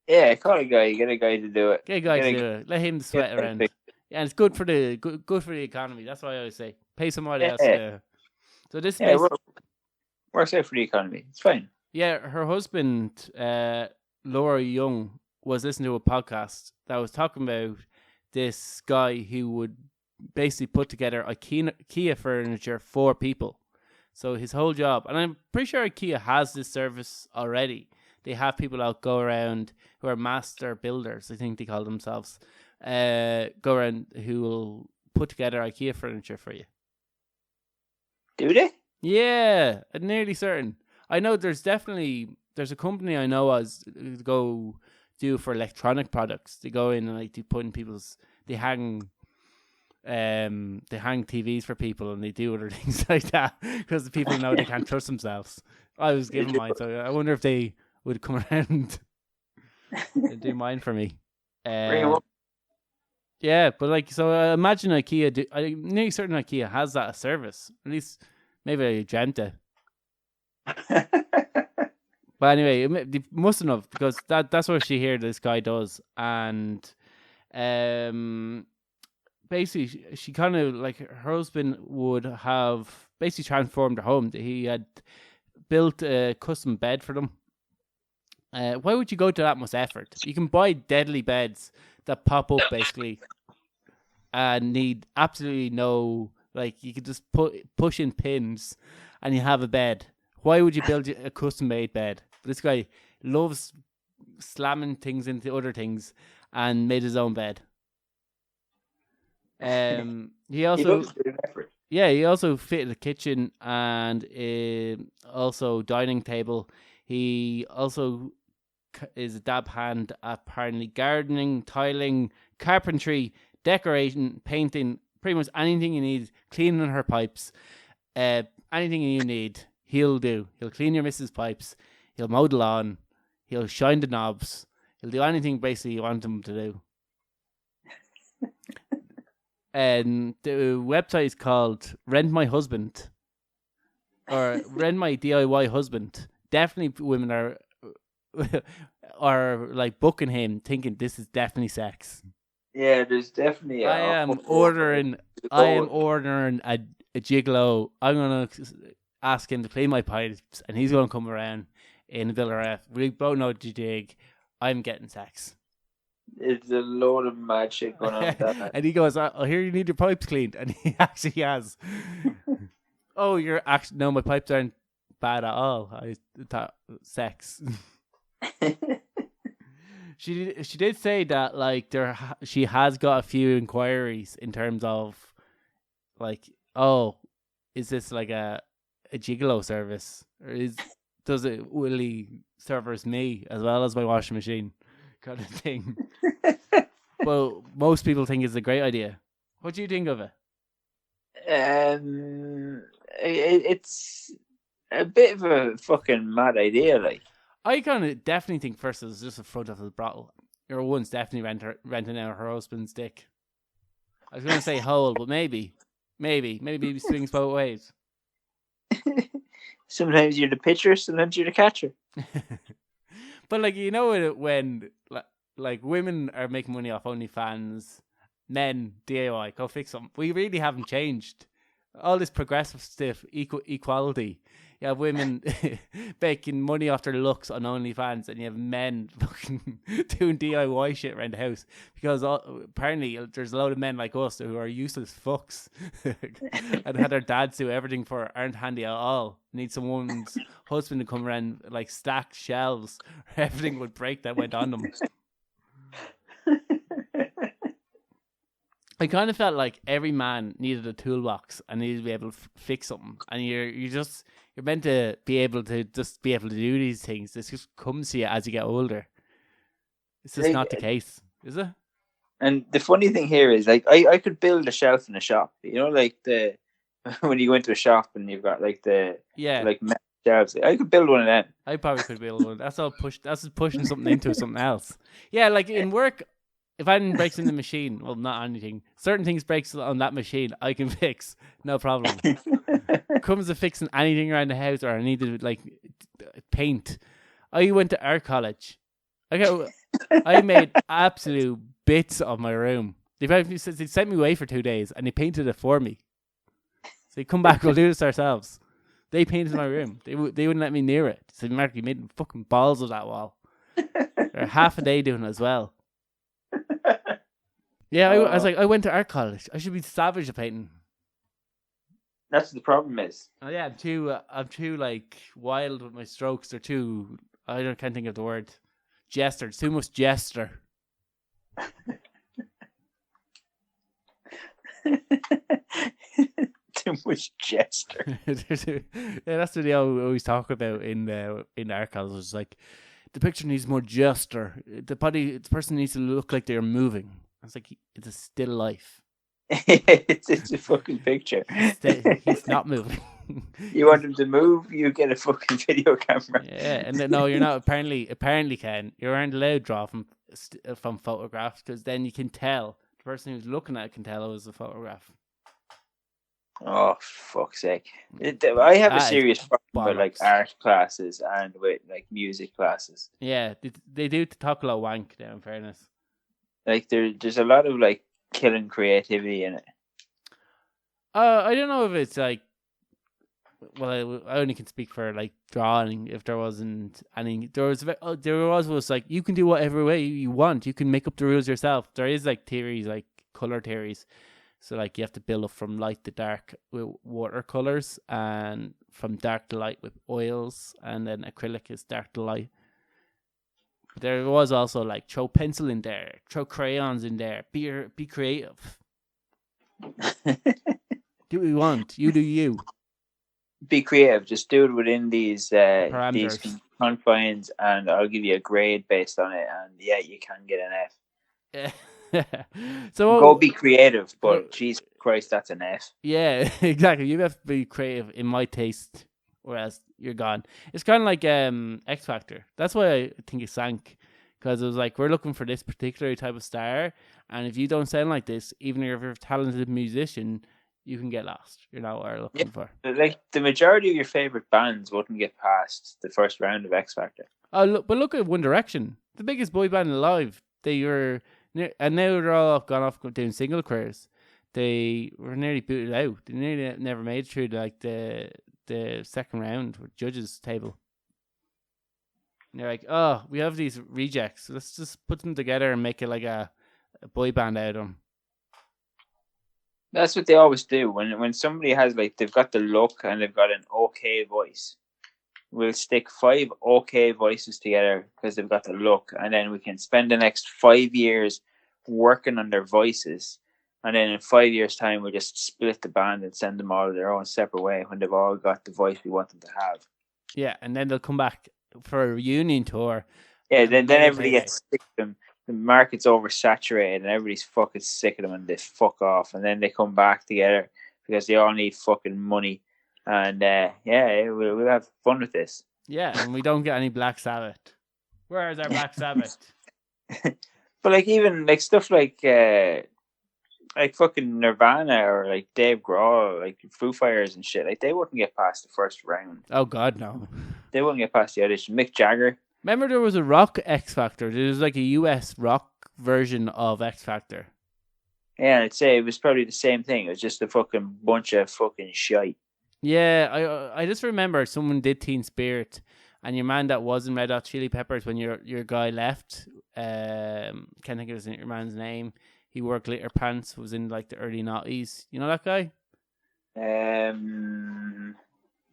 Yeah, call a guy. You get a guy to do it. Get a guy to do it. Let him sweat around. Yeah, and it's good for the economy. That's why I always say pay somebody else to. So this works out for the economy. It's fine. Yeah, her husband, Laura Young, was listening to a podcast that was talking about this guy who would basically put together IKEA furniture for people. So his whole job, and I'm pretty sure IKEA has this service already. They have people out go around who are master builders, I think they call themselves, go around who will put together IKEA furniture for you. Do they? Yeah, I'm nearly certain. I know there's a company I know as go do for electronic products. They go in and like they put in they hang TVs for people, and they do other things like that because the people know they can't trust themselves. I was given mine, so I wonder if they would come around and do mine for me. Yeah, but like, so imagine IKEA. I'm nearly certain IKEA has that service. At least maybe I dreamt it. But anyway, they mustn't have, because that's what she heard this guy does. And basically, she kind of, like, her husband would have basically transformed her home. He had built a custom bed for them. Why would you go to that much effort? You can buy deadly beds that pop up, basically, and need absolutely no, like, you could just push in pins and you have a bed. Why would you build a custom-made bed? This guy loves slamming things into other things and made his own bed. He also fitted a kitchen and also dining table. He also is a dab hand at apparently gardening, tiling, carpentry, decorating, painting, pretty much anything you need, cleaning her pipes, anything you need. He'll do. He'll clean your missus' pipes. He'll mow the lawn. He'll shine the knobs. He'll do anything basically you want him to do. And the website is called Rent My Husband, or Rent My DIY Husband. Definitely women are like booking him, thinking this is definitely sex. Yeah, there's definitely. I am ordering a gigolo. I'm gonna ask him to play my pipes, and he's gonna come around in Villaref. We both know the dig. I'm getting sex. It's a load of mad shit going on with that. And he goes, "Oh, here you need your pipes cleaned," and he actually has. Oh, no, my pipes aren't bad at all. I thought sex. She did say that, like, she has got a few inquiries in terms of, like, oh, is this like a gigolo service, or will he service me as well as my washing machine, kind of thing. Well, most people think it's a great idea. What do you think of it? It's a bit of a fucking mad idea, like. I kind of definitely think first it was just a front of the brothel. Your one's definitely renting out her husband's dick. I was going to say hole, but maybe he swings both ways. Sometimes you're the pitcher, sometimes you're the catcher. But like, you know, when like women are making money off OnlyFans, men DIY, go fix them. We really haven't changed. All this progressive stuff, equality. You have women making money off their looks on OnlyFans, and you have men fucking doing DIY shit around the house. Because apparently there's a load of men like us who are useless fucks and had their dads do everything for, aren't handy at all. Need someone's husband to come around, like stack shelves. Everything would break that went on them. I kind of felt like every man needed a toolbox and needed to be able to fix something. And you're meant to be able to do these things. This just comes to you as you get older. It's just not the case, is it? And the funny thing here is, like, I could build a shelf in a shop. You know, like when you go into a shop and you've got like like metal shelves. I could build one of them. I probably could build one. That's pushing something into something else. Yeah, like in work. If anything breaks in the machine, well, not anything. Certain things breaks on that machine, I can fix, no problem. Comes to fixing anything around the house, or I need to like paint. I went to art college. I made absolute bits of my room. They sent me away for 2 days, and they painted it for me. So they come back, we'll do this ourselves. They painted my room. They wouldn't let me near it. So Mark, you made fucking balls of that wall. They're half a day doing it as well. Yeah, I was like, I went to art college. I should be savage at painting. That's the problem is. Oh yeah, I'm too like wild with my strokes. They're too. Can't think of the word. Jester. It's too much jester. Too much jester. Yeah, that's what they always talk about in art college. It's like the picture needs more jester. The person needs to look like they're moving. It's like it's a still life. it's a fucking picture. He's not moving. You want him to move? You get a fucking video camera. Yeah, and then, no, you're not. Apparently, Ken, you aren't allowed to draw from photographs, because then you can tell the person who's looking at it can tell it was a photograph. Oh, fuck's sake! I have a serious problem with like art classes and with like music classes. Yeah, they do talk a lot of wank now. In fairness. Like there's a lot of like killing creativity in it. I don't know if it's like, well, I only can speak for like drawing. If there wasn't any, there was like, you can do whatever way you want. You can make up the rules yourself. There is like theories, like color theories. So like you have to build up from light to dark with watercolors, and from dark to light with oils, and then acrylic is dark to light. There was also like throw pencil in there, throw crayons in there, be creative. Do what you want. You do you. Be creative. Just do it within these confines, and I'll give you a grade based on it. And yeah, you can get an F. So go be creative, but Jesus Christ, that's an F. Yeah, exactly. You have to be creative in my taste, or else you're gone. It's kind of like X Factor. That's why I think it sank, because it was like, we're looking for this particular type of star, and if you don't sound like this, even if you're a talented musician, you can get lost. You're not what we're looking for. Like the majority of your favorite bands wouldn't get past the first round of X Factor. But look at One Direction, the biggest boy band alive. They were, and now they're all gone off doing single careers. They were nearly booted out. They nearly never made it through like the second round with judges table. And they're like, oh, we have these rejects. Let's just put them together and make it like a boy band out of them. That's what they always do. When somebody has like, they've got the look and they've got an okay voice, we'll stick 5 okay voices together because they've got the look, and then we can spend the next 5 years working on their voices. And then in 5 years' time, we'll just split the band and send them all their own separate way when they've all got the voice we want them to have. Yeah, and then they'll come back for a reunion tour. Yeah, then everybody gets sick of them. The market's oversaturated and everybody's fucking sick of them, and they fuck off. And then they come back together because they all need fucking money. And we'll have fun with this. Yeah, and we don't get any Black Sabbath. Where is our Black Sabbath? But like even like stuff like fucking Nirvana or like Dave Grohl, like Foo Fighters and shit, like they wouldn't get past the first round. Oh God, no. They wouldn't get past the audition. Mick Jagger. Remember there was a rock X Factor. There was like a US rock version of X Factor. Yeah, I'd say it was probably the same thing. It was just a fucking bunch of fucking shite. Yeah, I just remember someone did Teen Spirit, and your man that was in Red Hot Chili Peppers when your guy left. Can't think of your man's name. He wore glitter pants. Was in like the early 90s. You know that guy?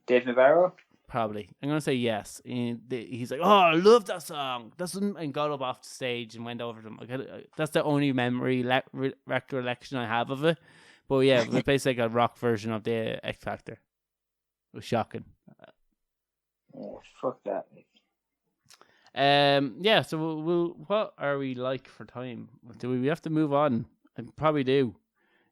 Dave Navarro. Probably. I'm gonna say yes. He's like, oh, I love that song. And got up off the stage and went over to them. That's the only memory recollection I have of it. But yeah, it was basically like a rock version of the X Factor. It was shocking. Yeah, fuck that. Yeah. So we'll what are we like for time? Do we have to move on? I probably do.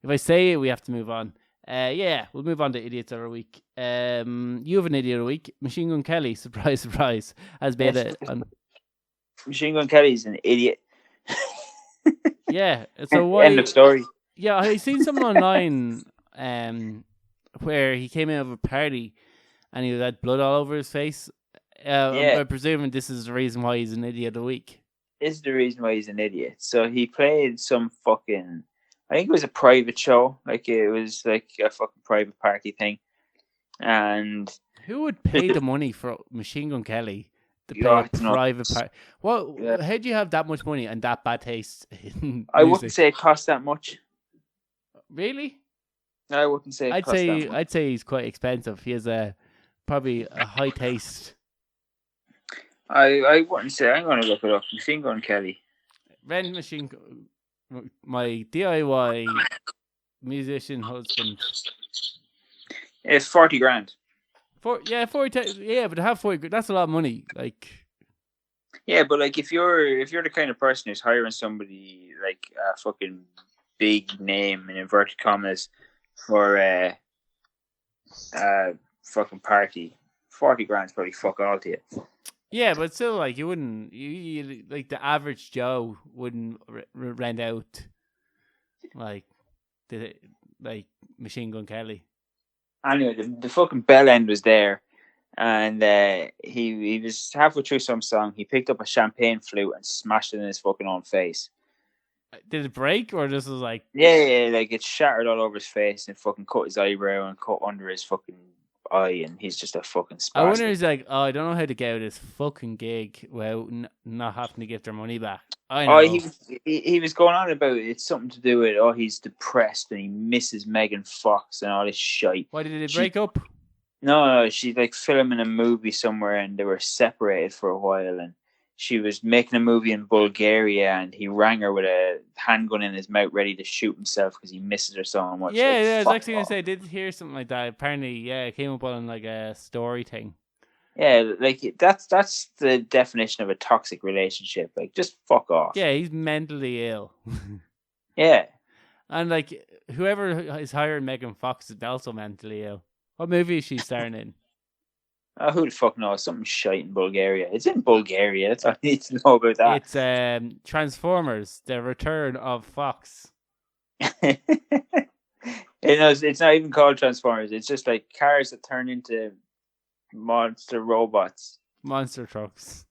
If I say it, we have to move on. Yeah, we'll move on to idiots of the week. You have an idiot of the week. Machine Gun Kelly, surprise, surprise, has made it. Machine Gun Kelly's an idiot. Yeah. So why? End of story. Yeah, I seen something online, where he came out of a party, and he had blood all over his face. I'm presuming this is the reason why he's an idiot of the week. This is the reason why he's an idiot. So he played some fucking. I think it was a private show, like it was like a fucking private party thing. And who would pay the money for Machine Gun Kelly to play a private party? Well, how do you have that much money and that bad taste in I wouldn't say it cost that much. Really? I wouldn't say. I'd say he's quite expensive. He has probably a high taste. I wouldn't say. I'm going to look it up. Machine Gun Kelly. Rent Machine. My DIY musician husband. It's 40 grand. 40, but to have 40, that's a lot of money. Like, yeah, but like if you're the kind of person who's hiring somebody like a fucking big name in inverted commas for a fucking party, 40 grand's probably fuck all to you. Yeah, but still, like you wouldn't, you like the average Joe wouldn't rent out like Machine Gun Kelly. Anyway, the fucking bell end was there, and he was halfway through some song. He picked up a champagne flute and smashed it in his fucking own face. Did it break, or this was like? Yeah, like it shattered all over his face and fucking cut his eyebrow and cut under his fucking eye, and he's just a fucking spastic. I wonder, he's like, oh, I don't know how to get out of this fucking gig without not having to give their money back. I know. Oh, he was going on about it's something to do with he's depressed and he misses Megan Fox and all this shite. Why did they break up? No, she's like filming a movie somewhere and they were separated for a while, and she was making a movie in Bulgaria and he rang her with a handgun in his mouth ready to shoot himself because he misses her so much. Yeah, I was actually going to say, I did hear something like that. Apparently, yeah, it came up on like a story thing. Yeah, like that's the definition of a toxic relationship. Like, just fuck off. Yeah, he's mentally ill. Yeah. And like, whoever is hiring Megan Fox is also mentally ill. What movie is she starring in? Oh, who the fuck knows? Something shite in Bulgaria. It's in Bulgaria. That's all I need to know about that. It's Transformers: The Return of Fox. It's not even called Transformers. It's just like cars that turn into monster robots. Monster trucks.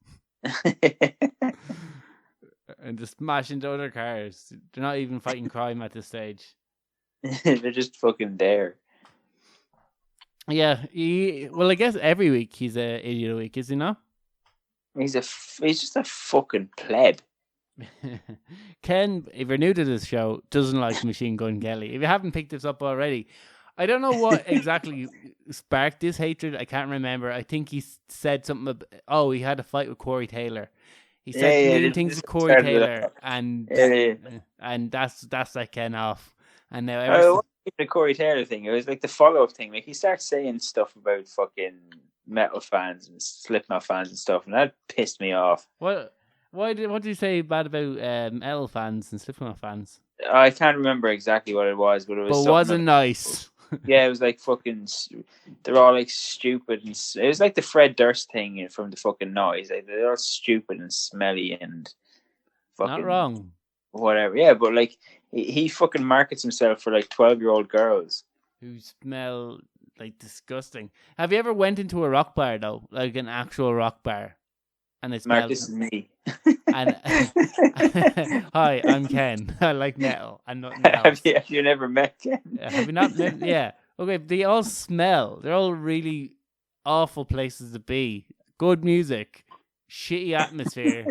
And just smash into other cars. They're not even fighting crime at this stage. They're just fucking there. Yeah, I guess every week he's a idiot of the week, is he not? He's just a fucking pleb. Ken, if you're new to this show, doesn't like Machine Gun Kelly. If you haven't picked this up already, I don't know what exactly sparked this hatred. I can't remember. I think he said something about, he had a fight with Corey Taylor. He said things with Corey Taylor, and that's like Ken off. And now the Corey Taylor thing, it was like the follow-up thing. Like, he starts saying stuff about fucking metal fans and Slipknot fans and stuff, and that pissed me off. What did he say bad about metal fans and Slipknot fans? I can't remember exactly what it was, but it was. But wasn't nice. Yeah, it was like fucking. They're all like stupid, and it was like the Fred Durst thing from the fucking Noise. Like they're all stupid and smelly and fucking Not wrong. whatever. Yeah, but like he fucking markets himself for like 12-year-old girls Who smell like disgusting. Have you ever went into a rock bar though, like an actual rock bar, and it Mark, smells? this is me. And hi, I'm Ken. I like metal and nothing else. Have you never met Ken? Have you not? Yeah. Okay. They all smell. They're all really awful places to be. Good music, shitty atmosphere.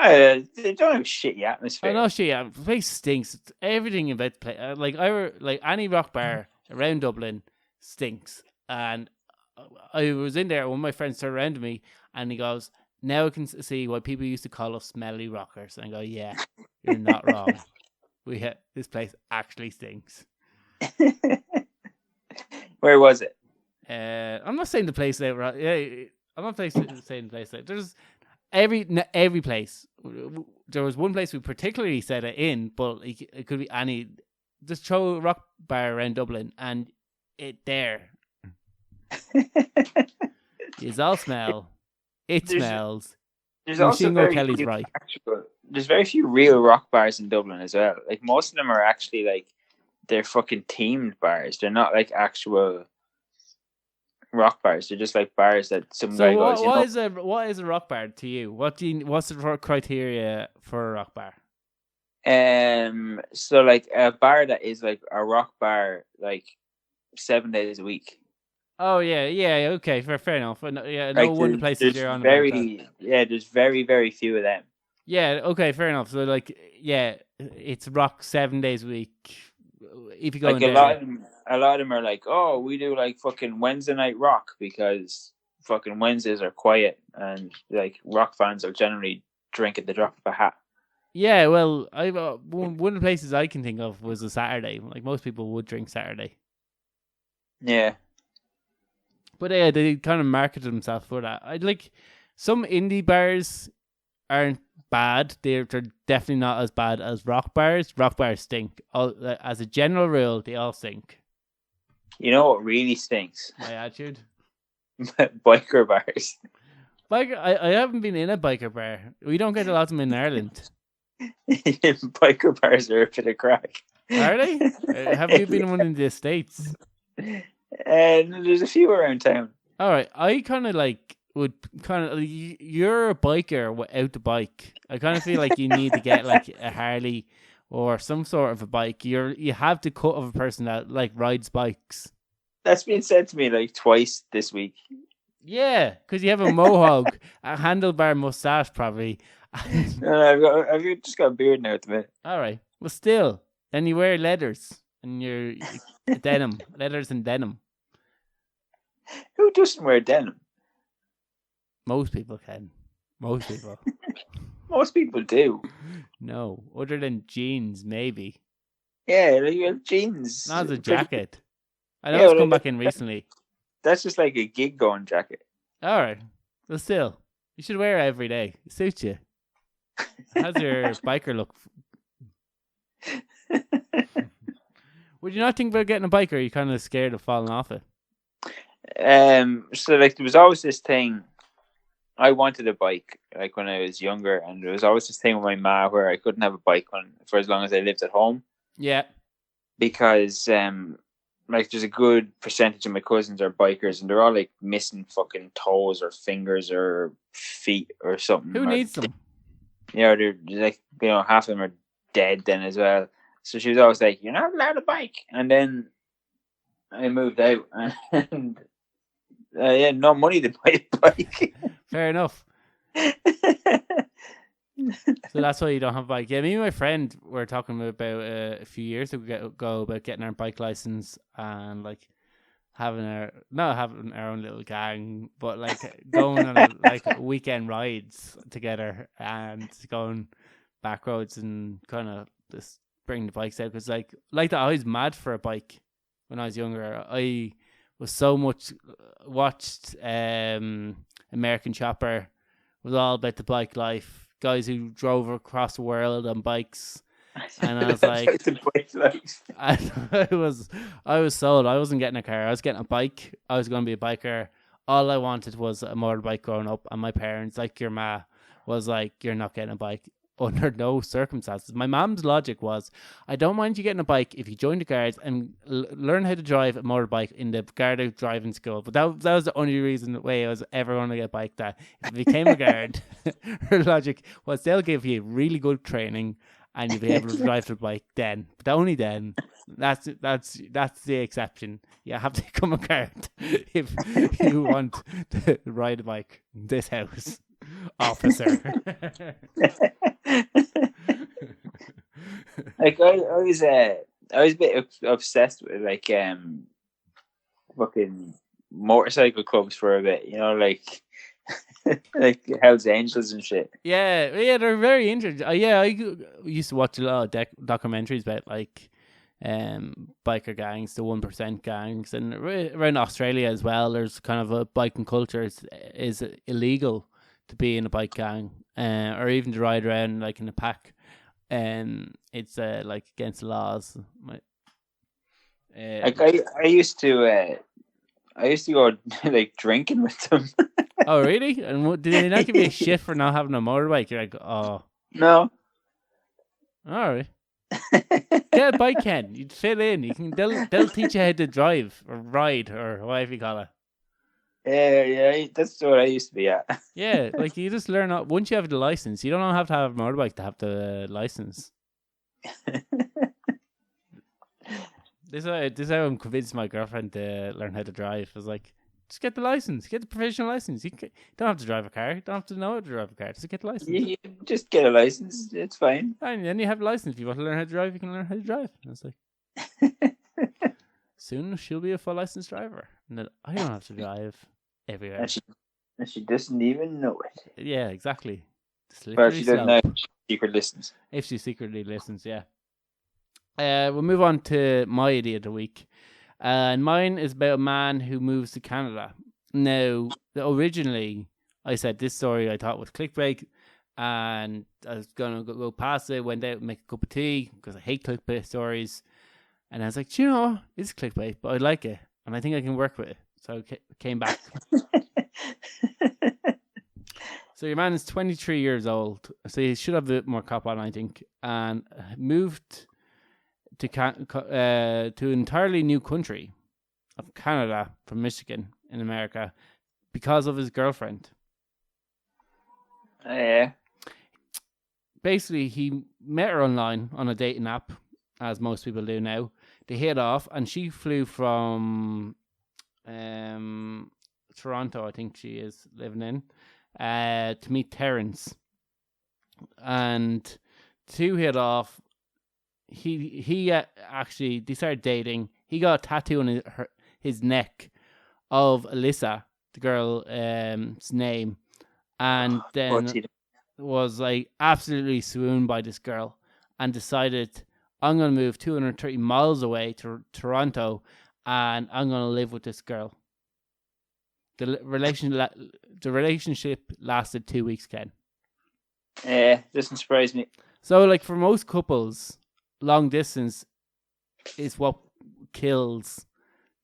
They don't have a shitty atmosphere. Oh no, shit! The place stinks. Everything about the place, like any rock bar around Dublin, stinks. And I was in there. One of my friends turned around to me and he goes, "Now I can see why people used to call us smelly rockers." And I go, "Yeah, you're not wrong. This place actually stinks." Where was it? I'm not saying the place out. Right? Yeah, I'm not saying the place out. There's every place. There was one place we particularly said it in, but it could be any. Just throw a rock bar around Dublin and it there. It's all smell. It smells. There's also there's very few real rock bars in Dublin as well. Like most of them are actually like they're fucking themed bars. They're not like actual rock bars. They're just like bars that some guy goes. What is a rock bar to you? What's the criteria for a rock bar? So like a bar that is like a rock bar like 7 days a week. Oh yeah, okay, fair enough. Yeah, like no wonder places you're on. There's very few of them. Yeah, okay, fair enough. So like, yeah, it's rock 7 days a week. If you go like in a lot of them are like, oh, we do like fucking Wednesday night rock because fucking Wednesdays are quiet and like rock fans will generally drink at the drop of a hat. Yeah, well, one of the places I can think of was a Saturday. Like most people would drink Saturday. Yeah. But yeah, they kind of marketed themselves for that. I like some indie bars aren't bad. They're definitely not as bad as rock bars. Rock bars stink. As a general rule, they all stink. You know what really stinks? My attitude. Biker bars. I haven't been in a biker bar. We don't get a lot of them in Ireland. Biker bars are a bit of crack. Are they? Have you been in one in the States? There's a few around town. All right, I kind of you're a biker without the bike. I kind of feel like you need to get like a Harley or some sort of a bike. You have the cut of a person that like rides bikes. That's been said to me like twice this week. Yeah, because you have a mohawk, a handlebar mustache, probably. No, I've just got a beard now at the minute. All right, well, still, then you wear leathers and you're denim, leathers and denim. Who doesn't wear denim? Most people can. Most people. Most people do. No, other than jeans, maybe. Yeah, like jeans. Not as a jacket. I know it's come back in recently. That's just like a gig going jacket. All right, but still, you should wear it every day. It suits you. How's your biker look? Would you not think about getting a bike, or are you kind of scared of falling off it? So like there was always this thing. I wanted a bike like when I was younger, and there was always this thing with my ma where I couldn't have a bike for as long as I lived at home. Yeah, because like there's a good percentage of my cousins are bikers, and they're all like missing fucking toes or fingers or feet or something. Who needs them? Yeah, they're like, you know, half of them are dead then as well. So she was always like, "You're not allowed a bike," and then I moved out, and I had no money to buy a bike. Fair enough. So that's why you don't have a bike. Yeah, me and my friend were talking about a few years ago about getting our bike license and like not having our own little gang, but like going on like weekend rides together and going back roads and kind of just bring the bikes out, because like that I was mad for a bike when I was younger. I was so much watched American Chopper. It was all about the bike life, guys who drove across the world on bikes, And I was That's like, the bike life. I was sold. I wasn't getting a car. I was getting a bike. I was going to be a biker. All I wanted was a motorbike growing up, and my parents, like your ma, was like, "You're not getting a bike under no circumstances." My mom's logic was, "I don't mind you getting a bike if you join the guards and learn how to drive a motorbike in the guard driving school." But that was the only way I was ever going to get a bike. That if I became a guard, her logic was they'll give you really good training and you'll be able to drive the bike then, but only then. That's the exception. You have to become a guard if you want to ride a bike in this house, officer. Like I was a bit obsessed with like fucking motorcycle clubs for a bit, you know, like like Hell's Angels and shit. Yeah, they're very interesting. I used to watch a lot of documentaries about like biker gangs, the 1% gangs, and around Australia as well. There's kind of a biking culture. Is illegal to be in a bike gang, or even to ride around like in a pack. It's like against the laws. Like I used to go like drinking with them. Oh really? And did they not give you a shit for not having a motorbike? You're like, oh No. All right. Get a bike, Ken. You'd fit in. You can. They'll teach you how to drive or ride or whatever you call it. Yeah, that's what I used to be at. Yeah, like you just learn. Once you have the license, you don't have to have a motorbike to have the license. This is how I'm convinced my girlfriend to learn how to drive. I was like, just get the license. Get the professional license. You don't have to drive a car. You don't have to know how to drive a car. Just get the license. You just get a license. It's fine. And then you have a license. If you want to learn how to drive, you can learn how to drive. And I was like, soon she'll be a full licensed driver. And then I don't have to drive everywhere. And she doesn't even know it. Yeah, exactly. Well, she doesn't know if she secret listens. If she secretly listens, yeah. We'll move on to my idiot of the week. And mine is about a man who moves to Canada. Now, originally, I said this story I thought was clickbait, and I was going to go past it, went out and make a cup of tea, because I hate clickbait stories. And I was like, do you know, it's clickbait, but I like it, and I think I can work with it. So I came back. So your man is 23 years old, so he should have a bit more cop on, I think, and moved to an entirely new country of Canada from Michigan in America because of his girlfriend. Yeah. Basically, he met her online on a dating app, as most people do now. They hit off, and she flew from Toronto, I think she is living in, to meet Terrence. And two hit off. He actually, they started dating. He got a tattoo on his neck of Alyssa, the girl's name, and then was like absolutely swooned by this girl and decided, I'm going to move 230 miles away to Toronto and I'm going to live with this girl. The relationship lasted 2 weeks, Ken. Yeah, doesn't surprise me. So, like, for most couples, long distance is what kills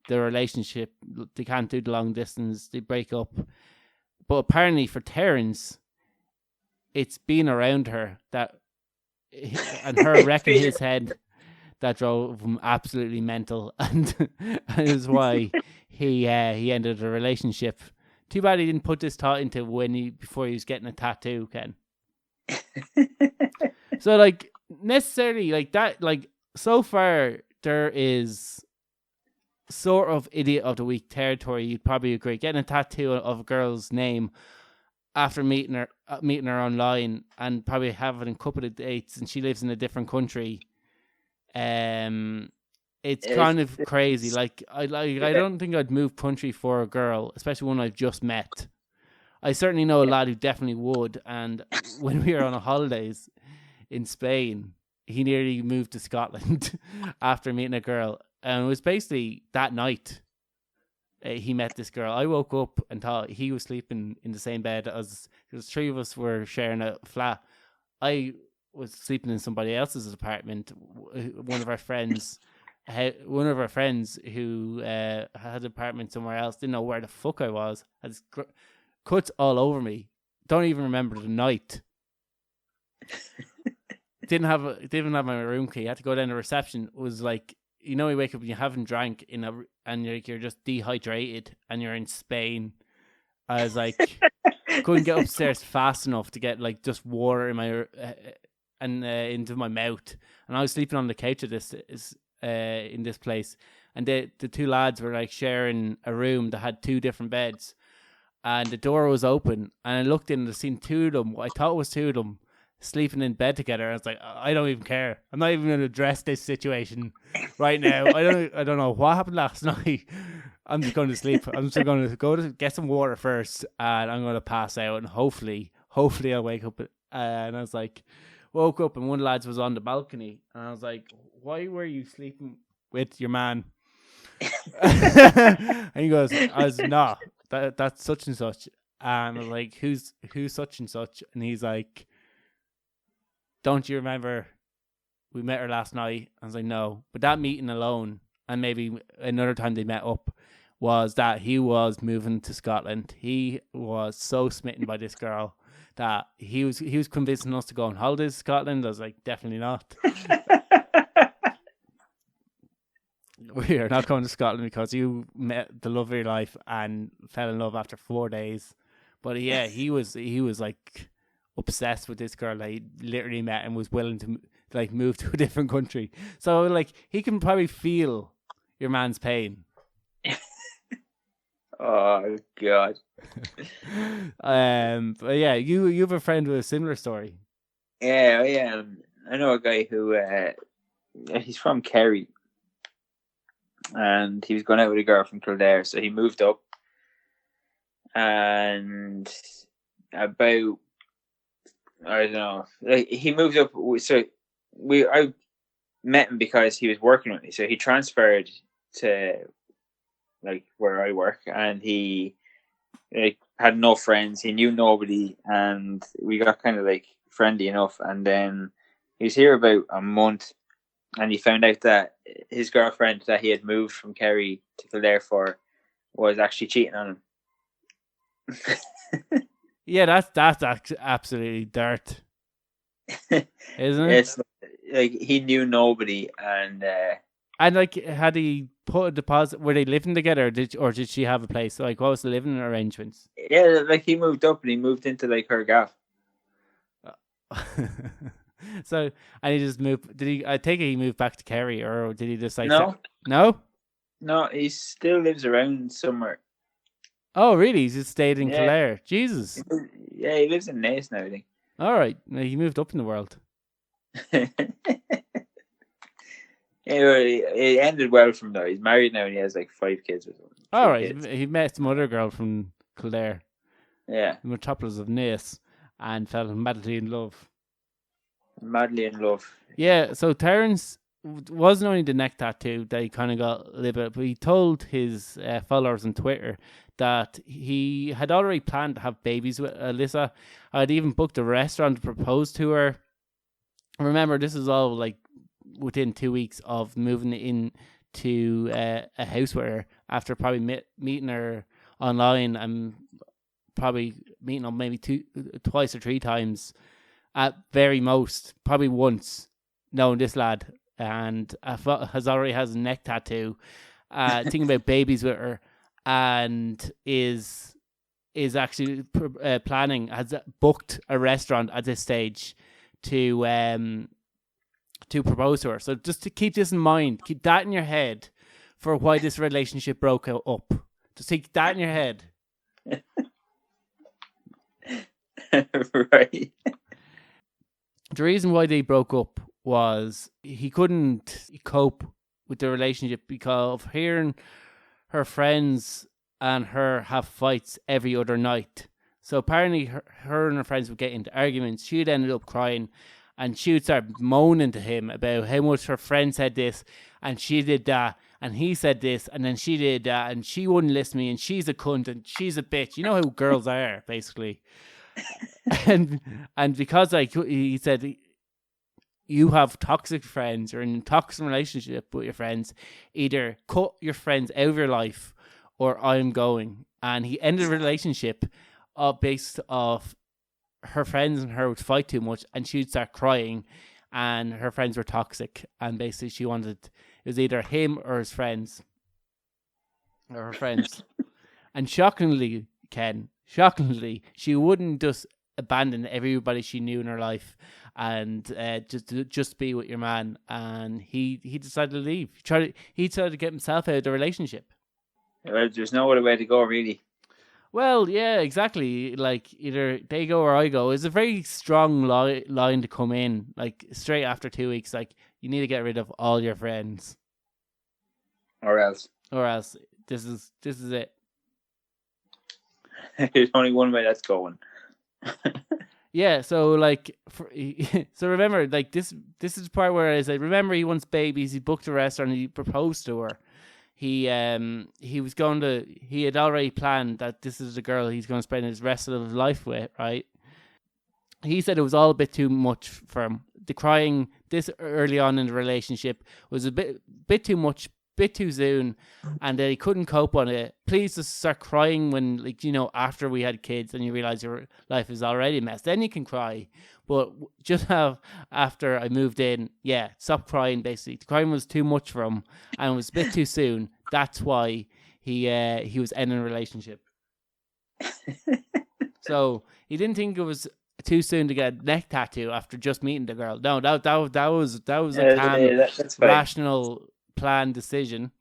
the relationship. They can't do the long distance. They break up. But apparently for Terrence, it's being around her and her wrecking his head that drove him absolutely mental, and is why he ended the relationship. Too bad he didn't put this thought into before he was getting a tattoo, Ken. So, like, necessarily, like that, like, so far there is sort of idiot of the week territory. You'd probably agree. Getting a tattoo of a girl's name after meeting her online and probably having a couple of dates, and she lives in a different country. It's kind of crazy. Like, I don't think I'd move country for a girl, especially one I've just met. I certainly know a lad who definitely would, and when we were on holidays in Spain, he nearly moved to Scotland after meeting a girl. And it was basically that night he met this girl. I woke up and thought he was sleeping in the same bed as, because three of us were sharing a flat. I was sleeping in somebody else's apartment. One of our friends who had an apartment somewhere else, didn't know where the fuck I was, had cuts all over me. Don't even remember the night. Didn't have my room key. Had to go down to reception. It was like, you know, you wake up and you haven't drank and you're just dehydrated and you're in Spain. I was like, couldn't get upstairs fast enough to get like just water in my into my mouth. And I was sleeping on the couch of this in this place, and the two lads were like sharing a room that had two different beds, and the door was open, and I looked in and I seen two of them. I thought it was two of them sleeping in bed together. I was like, I don't even care. I'm not even going to address this situation right now. I don't know what happened last night. I'm just going to sleep. I'm just going to go to get some water first, and I'm going to pass out, and hopefully I'll wake up. And I was like, woke up, and one of the lads was on the balcony, and I was like, why were you sleeping with your man? And he goes, that's such and such. And I was like, who's such and such? And he's like, don't you remember we met her last night? I was like, no. But that meeting alone, and maybe another time they met up, was that he was moving to Scotland. He was so smitten by this girl that he was convincing us to go on holidays to Scotland. I was like, definitely not. We are not going to Scotland because you met the love of your life and fell in love after 4 days. But yeah, he was like obsessed with this girl that he literally met and was willing to like move to a different country. So like he can probably feel your man's pain. Oh God. But yeah, you have a friend with a similar story. Yeah. I know a guy who he's from Kerry, and he was going out with a girl from Kildare, so he moved up, and about, I don't know, like he moved up. So I met him because he was working with me. So he transferred to like where I work, and he like had no friends. He knew nobody, and we got kind of like friendly enough. And then he was here about a month, and he found out that his girlfriend that he had moved from Kerry to Kildare for was actually cheating on him. Yeah, that's absolutely dirt, isn't it? It's like he knew nobody, and like, had he put a deposit? Were they living together, or did she have a place? Like, what was the living arrangements? Yeah, like he moved up and he moved into like her gaff. So, and he just moved. Did he? I take it he moved back to Kerry, or did he just like no? He still lives around somewhere. Oh, really? He's just stayed in Kildare. Jesus. Yeah, he lives in Naas now, I think. All right, he moved up in the world. It ended well from there. He's married now and he has like 5 kids or something. All right, he met some other girl from Kildare. Yeah. The metropolis of Naas, and fell madly in love. Madly in love. Yeah, so Terence wasn't only the neck tattoo that he kind of got a little bit, but he told his followers on Twitter that he had already planned to have babies with Alyssa. I'd even booked a restaurant to propose to her. Remember, this is all like within 2 weeks of moving in to a house with her, after probably meeting her online and probably meeting her maybe twice or 3 times at very most, probably once, knowing this lad, and already has a neck tattoo, thinking about babies with her, and is actually planning, has booked a restaurant at this stage to propose to her. So just to keep this in mind, keep that in your head for why this relationship broke up. Just keep that in your head. Right. The reason why they broke up was he couldn't cope with the relationship because of hearing her friends and her have fights every other night. So apparently her and her friends would get into arguments. She'd ended up crying, and she would start moaning to him about how much her friend said this and she did that, and he said this and then she did that, and she wouldn't listen to me, and she's a cunt and she's a bitch. You know how girls are, basically. and because he said you have toxic friends or in a toxic relationship with your friends, either cut your friends out of your life or I'm going. And he ended the relationship based off her friends and her would fight too much and she'd start crying and her friends were toxic. And basically she wanted, it was either him or his friends or her friends. And shockingly, Ken, she wouldn't just abandon everybody she knew in her life and just be with your man. And he decided to leave. He decided to get himself out of the relationship. Well, there's no other way to go, really. Well, yeah, exactly. Like either they go or I go. It's a very strong line to come in. Like straight after 2 weeks, like you need to get rid of all your friends, or else this is it. There's only one way that's going. Yeah, so like, so remember, like this is the part where I said, remember he wants babies. He booked a restaurant. He proposed to her. He had already planned that this is the girl he's going to spend his rest of his life with, right? He said it was all a bit too much for him. The crying this early on in the relationship was a bit too much, bit too soon, and he couldn't cope on it. Please just start crying when, like, you know, after we had kids and you realize your life is already a mess. Then you can cry. But just after I moved in, yeah, stop crying, basically. The crying was too much for him and it was a bit too soon. That's why he was ending a relationship. So he didn't think it was too soon to get a neck tattoo after just meeting the girl. No, that was a calm, rational, planned decision.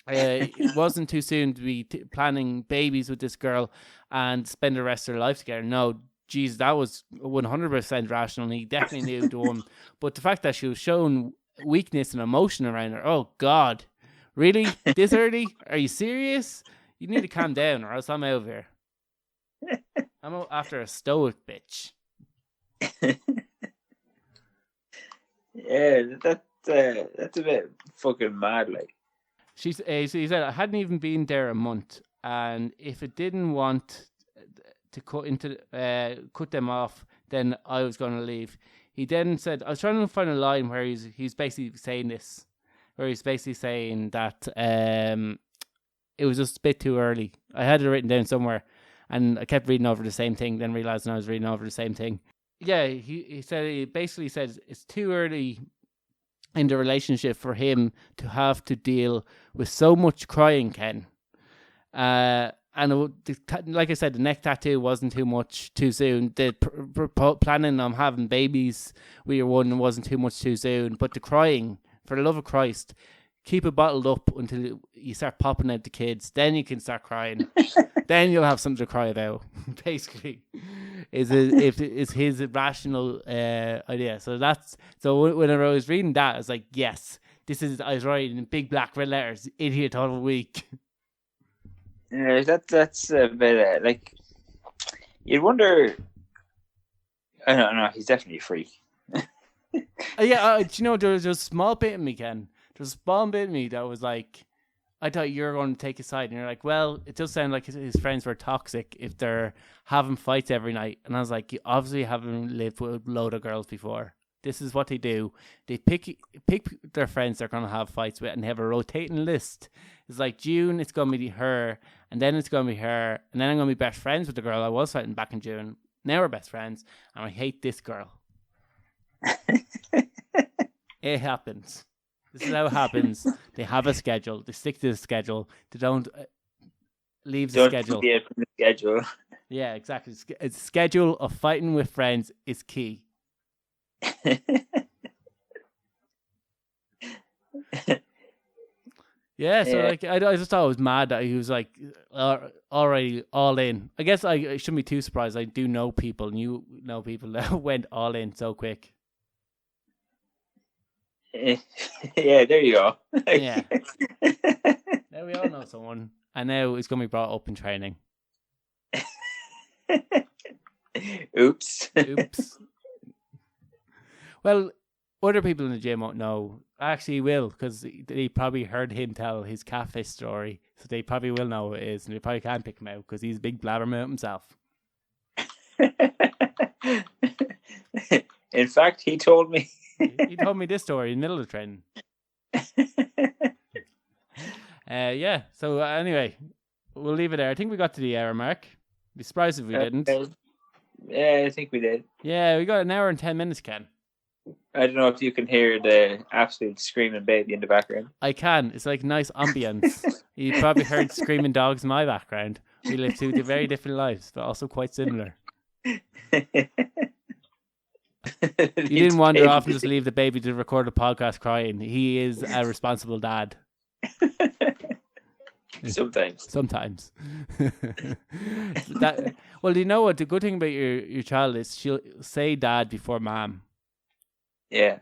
It wasn't too soon to be planning babies with this girl and spend the rest of their life together. No, geez, that was 100% rational. He definitely knew the one. But the fact that she was showing weakness and emotion around her, oh God, really? This early? Are you serious? You need to calm down or else I'm out of here. I'm out after a stoic bitch. Yeah, that's a bit fucking mad, like. He said, I hadn't even been there a month, and if it didn't want to cut them off, then I was going to leave. He then said, I was trying to find a line where he's basically saying this, where he's basically saying that it was just a bit too early. I had it written down somewhere, and I kept reading over the same thing, then realizing I was reading over the same thing. Yeah, he basically says it's too early in the relationship for him to have to deal with so much crying, Ken. And like I said, the neck tattoo wasn't too much too soon. The planning on having babies with your one wasn't too much too soon. But the crying, for the love of Christ, keep it bottled up until you start popping out the kids. Then you can start crying. Then you'll have something to cry about. Basically, is his rational idea. So when I was reading that, I was like, yes, I was writing in big black red letters, idiot all the week. Yeah, that's a bit like, you'd wonder. I don't know. He's definitely a freak. Yeah, do you know, there was a small bit in me, Ken. There was a small bit in me that was like, I thought you were going to take a side, and you're like, well, it does sound like his friends were toxic if they're having fights every night. And I was like, you obviously haven't lived with a load of girls before. This is what they do. They pick their friends they're going to have fights with, and they have a rotating list. It's like June, it's going to be her, and then it's going to be her, and then I'm going to be best friends with the girl I was fighting back in June. Now we're best friends, and I hate this girl. It happens. This is how it happens. They have a schedule. They stick to the schedule. They don't leave the schedule. From the schedule. Yeah, exactly. A schedule of fighting with friends is key. Yeah, so like I just thought it was mad that he was like already all in. I guess I shouldn't be too surprised. I do know people, and you know people that went all in so quick. Yeah, there you go. Yeah. Now we all know someone, and now it's going to be brought up in training. Oops. Well, other people in the gym won't know. Actually, will, because they probably heard him tell his catfish story, so they probably will know who it is, and they probably can't pick him out because he's a big blabbermouth himself. In fact, he told me He told me this story in the middle of the training. Yeah. So anyway, we'll leave it there. I think we got to the hour mark. Be surprised if we didn't. Yeah, I think we did. Yeah, we got an hour and 10 minutes, Ken. I don't know if you can hear the absolute screaming baby in the background. I can. It's like nice ambience. You probably heard screaming dogs in my background. We live two very different lives, but also quite similar. You didn't wander off and just leave the baby to record a podcast crying. He is a responsible dad. Sometimes. Well, you know what? The good thing about your child is she'll say dad before mom. Yeah.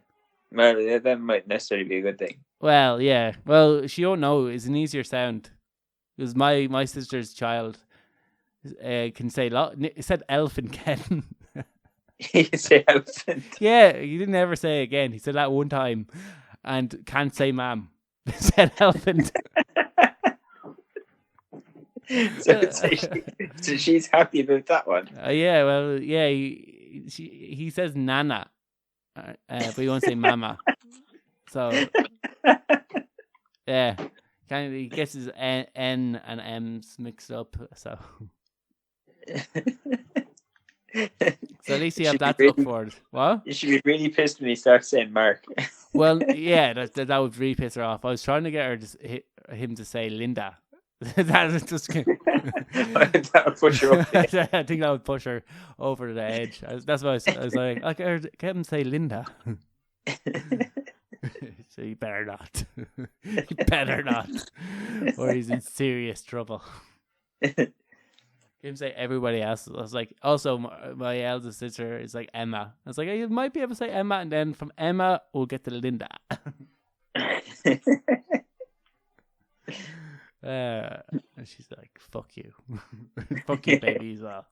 Well, that might necessarily be a good thing. Well, yeah. Well, she don't know. It's an easier sound. Because my sister's child can say it said elephant, Ken. He say elephant. Yeah, he didn't ever say it again. He said that one time and can't say ma'am. He said elephant. So she's happy about that one. Yeah, well, yeah, he says nana, but he won't say mama. So, yeah, he gets his N and M's mixed up. So at least you have that to look forward. What? You should be really pissed when he starts saying Mark. Well, yeah, that would really piss her off. I was trying to get him to say Linda. That would just that would push her up. I think that would push her over the edge. That's why I was like, I get him to say Linda. So you better not. You better not, or he's in serious trouble. Get him to say everybody else. I was like, also my eldest sister is like Emma. I was like, you might be able to say Emma, and then from Emma we'll get to Linda. And she's like, fuck you. Fuck you, baby, as well.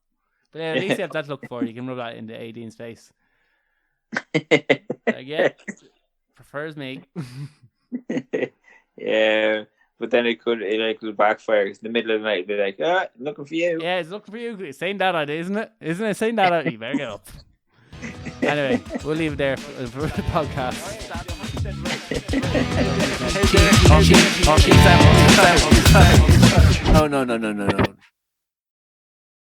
But at least you have that to look for. You can rub that into Aideen's face. Like, yeah, prefers me. Yeah, but then it could backfire. In the middle of the night, be like, looking for you. Yeah, it's looking for you. It's saying that, isn't it? Isn't it saying that? You better get up. Anyway, we'll leave it there for the podcast. No.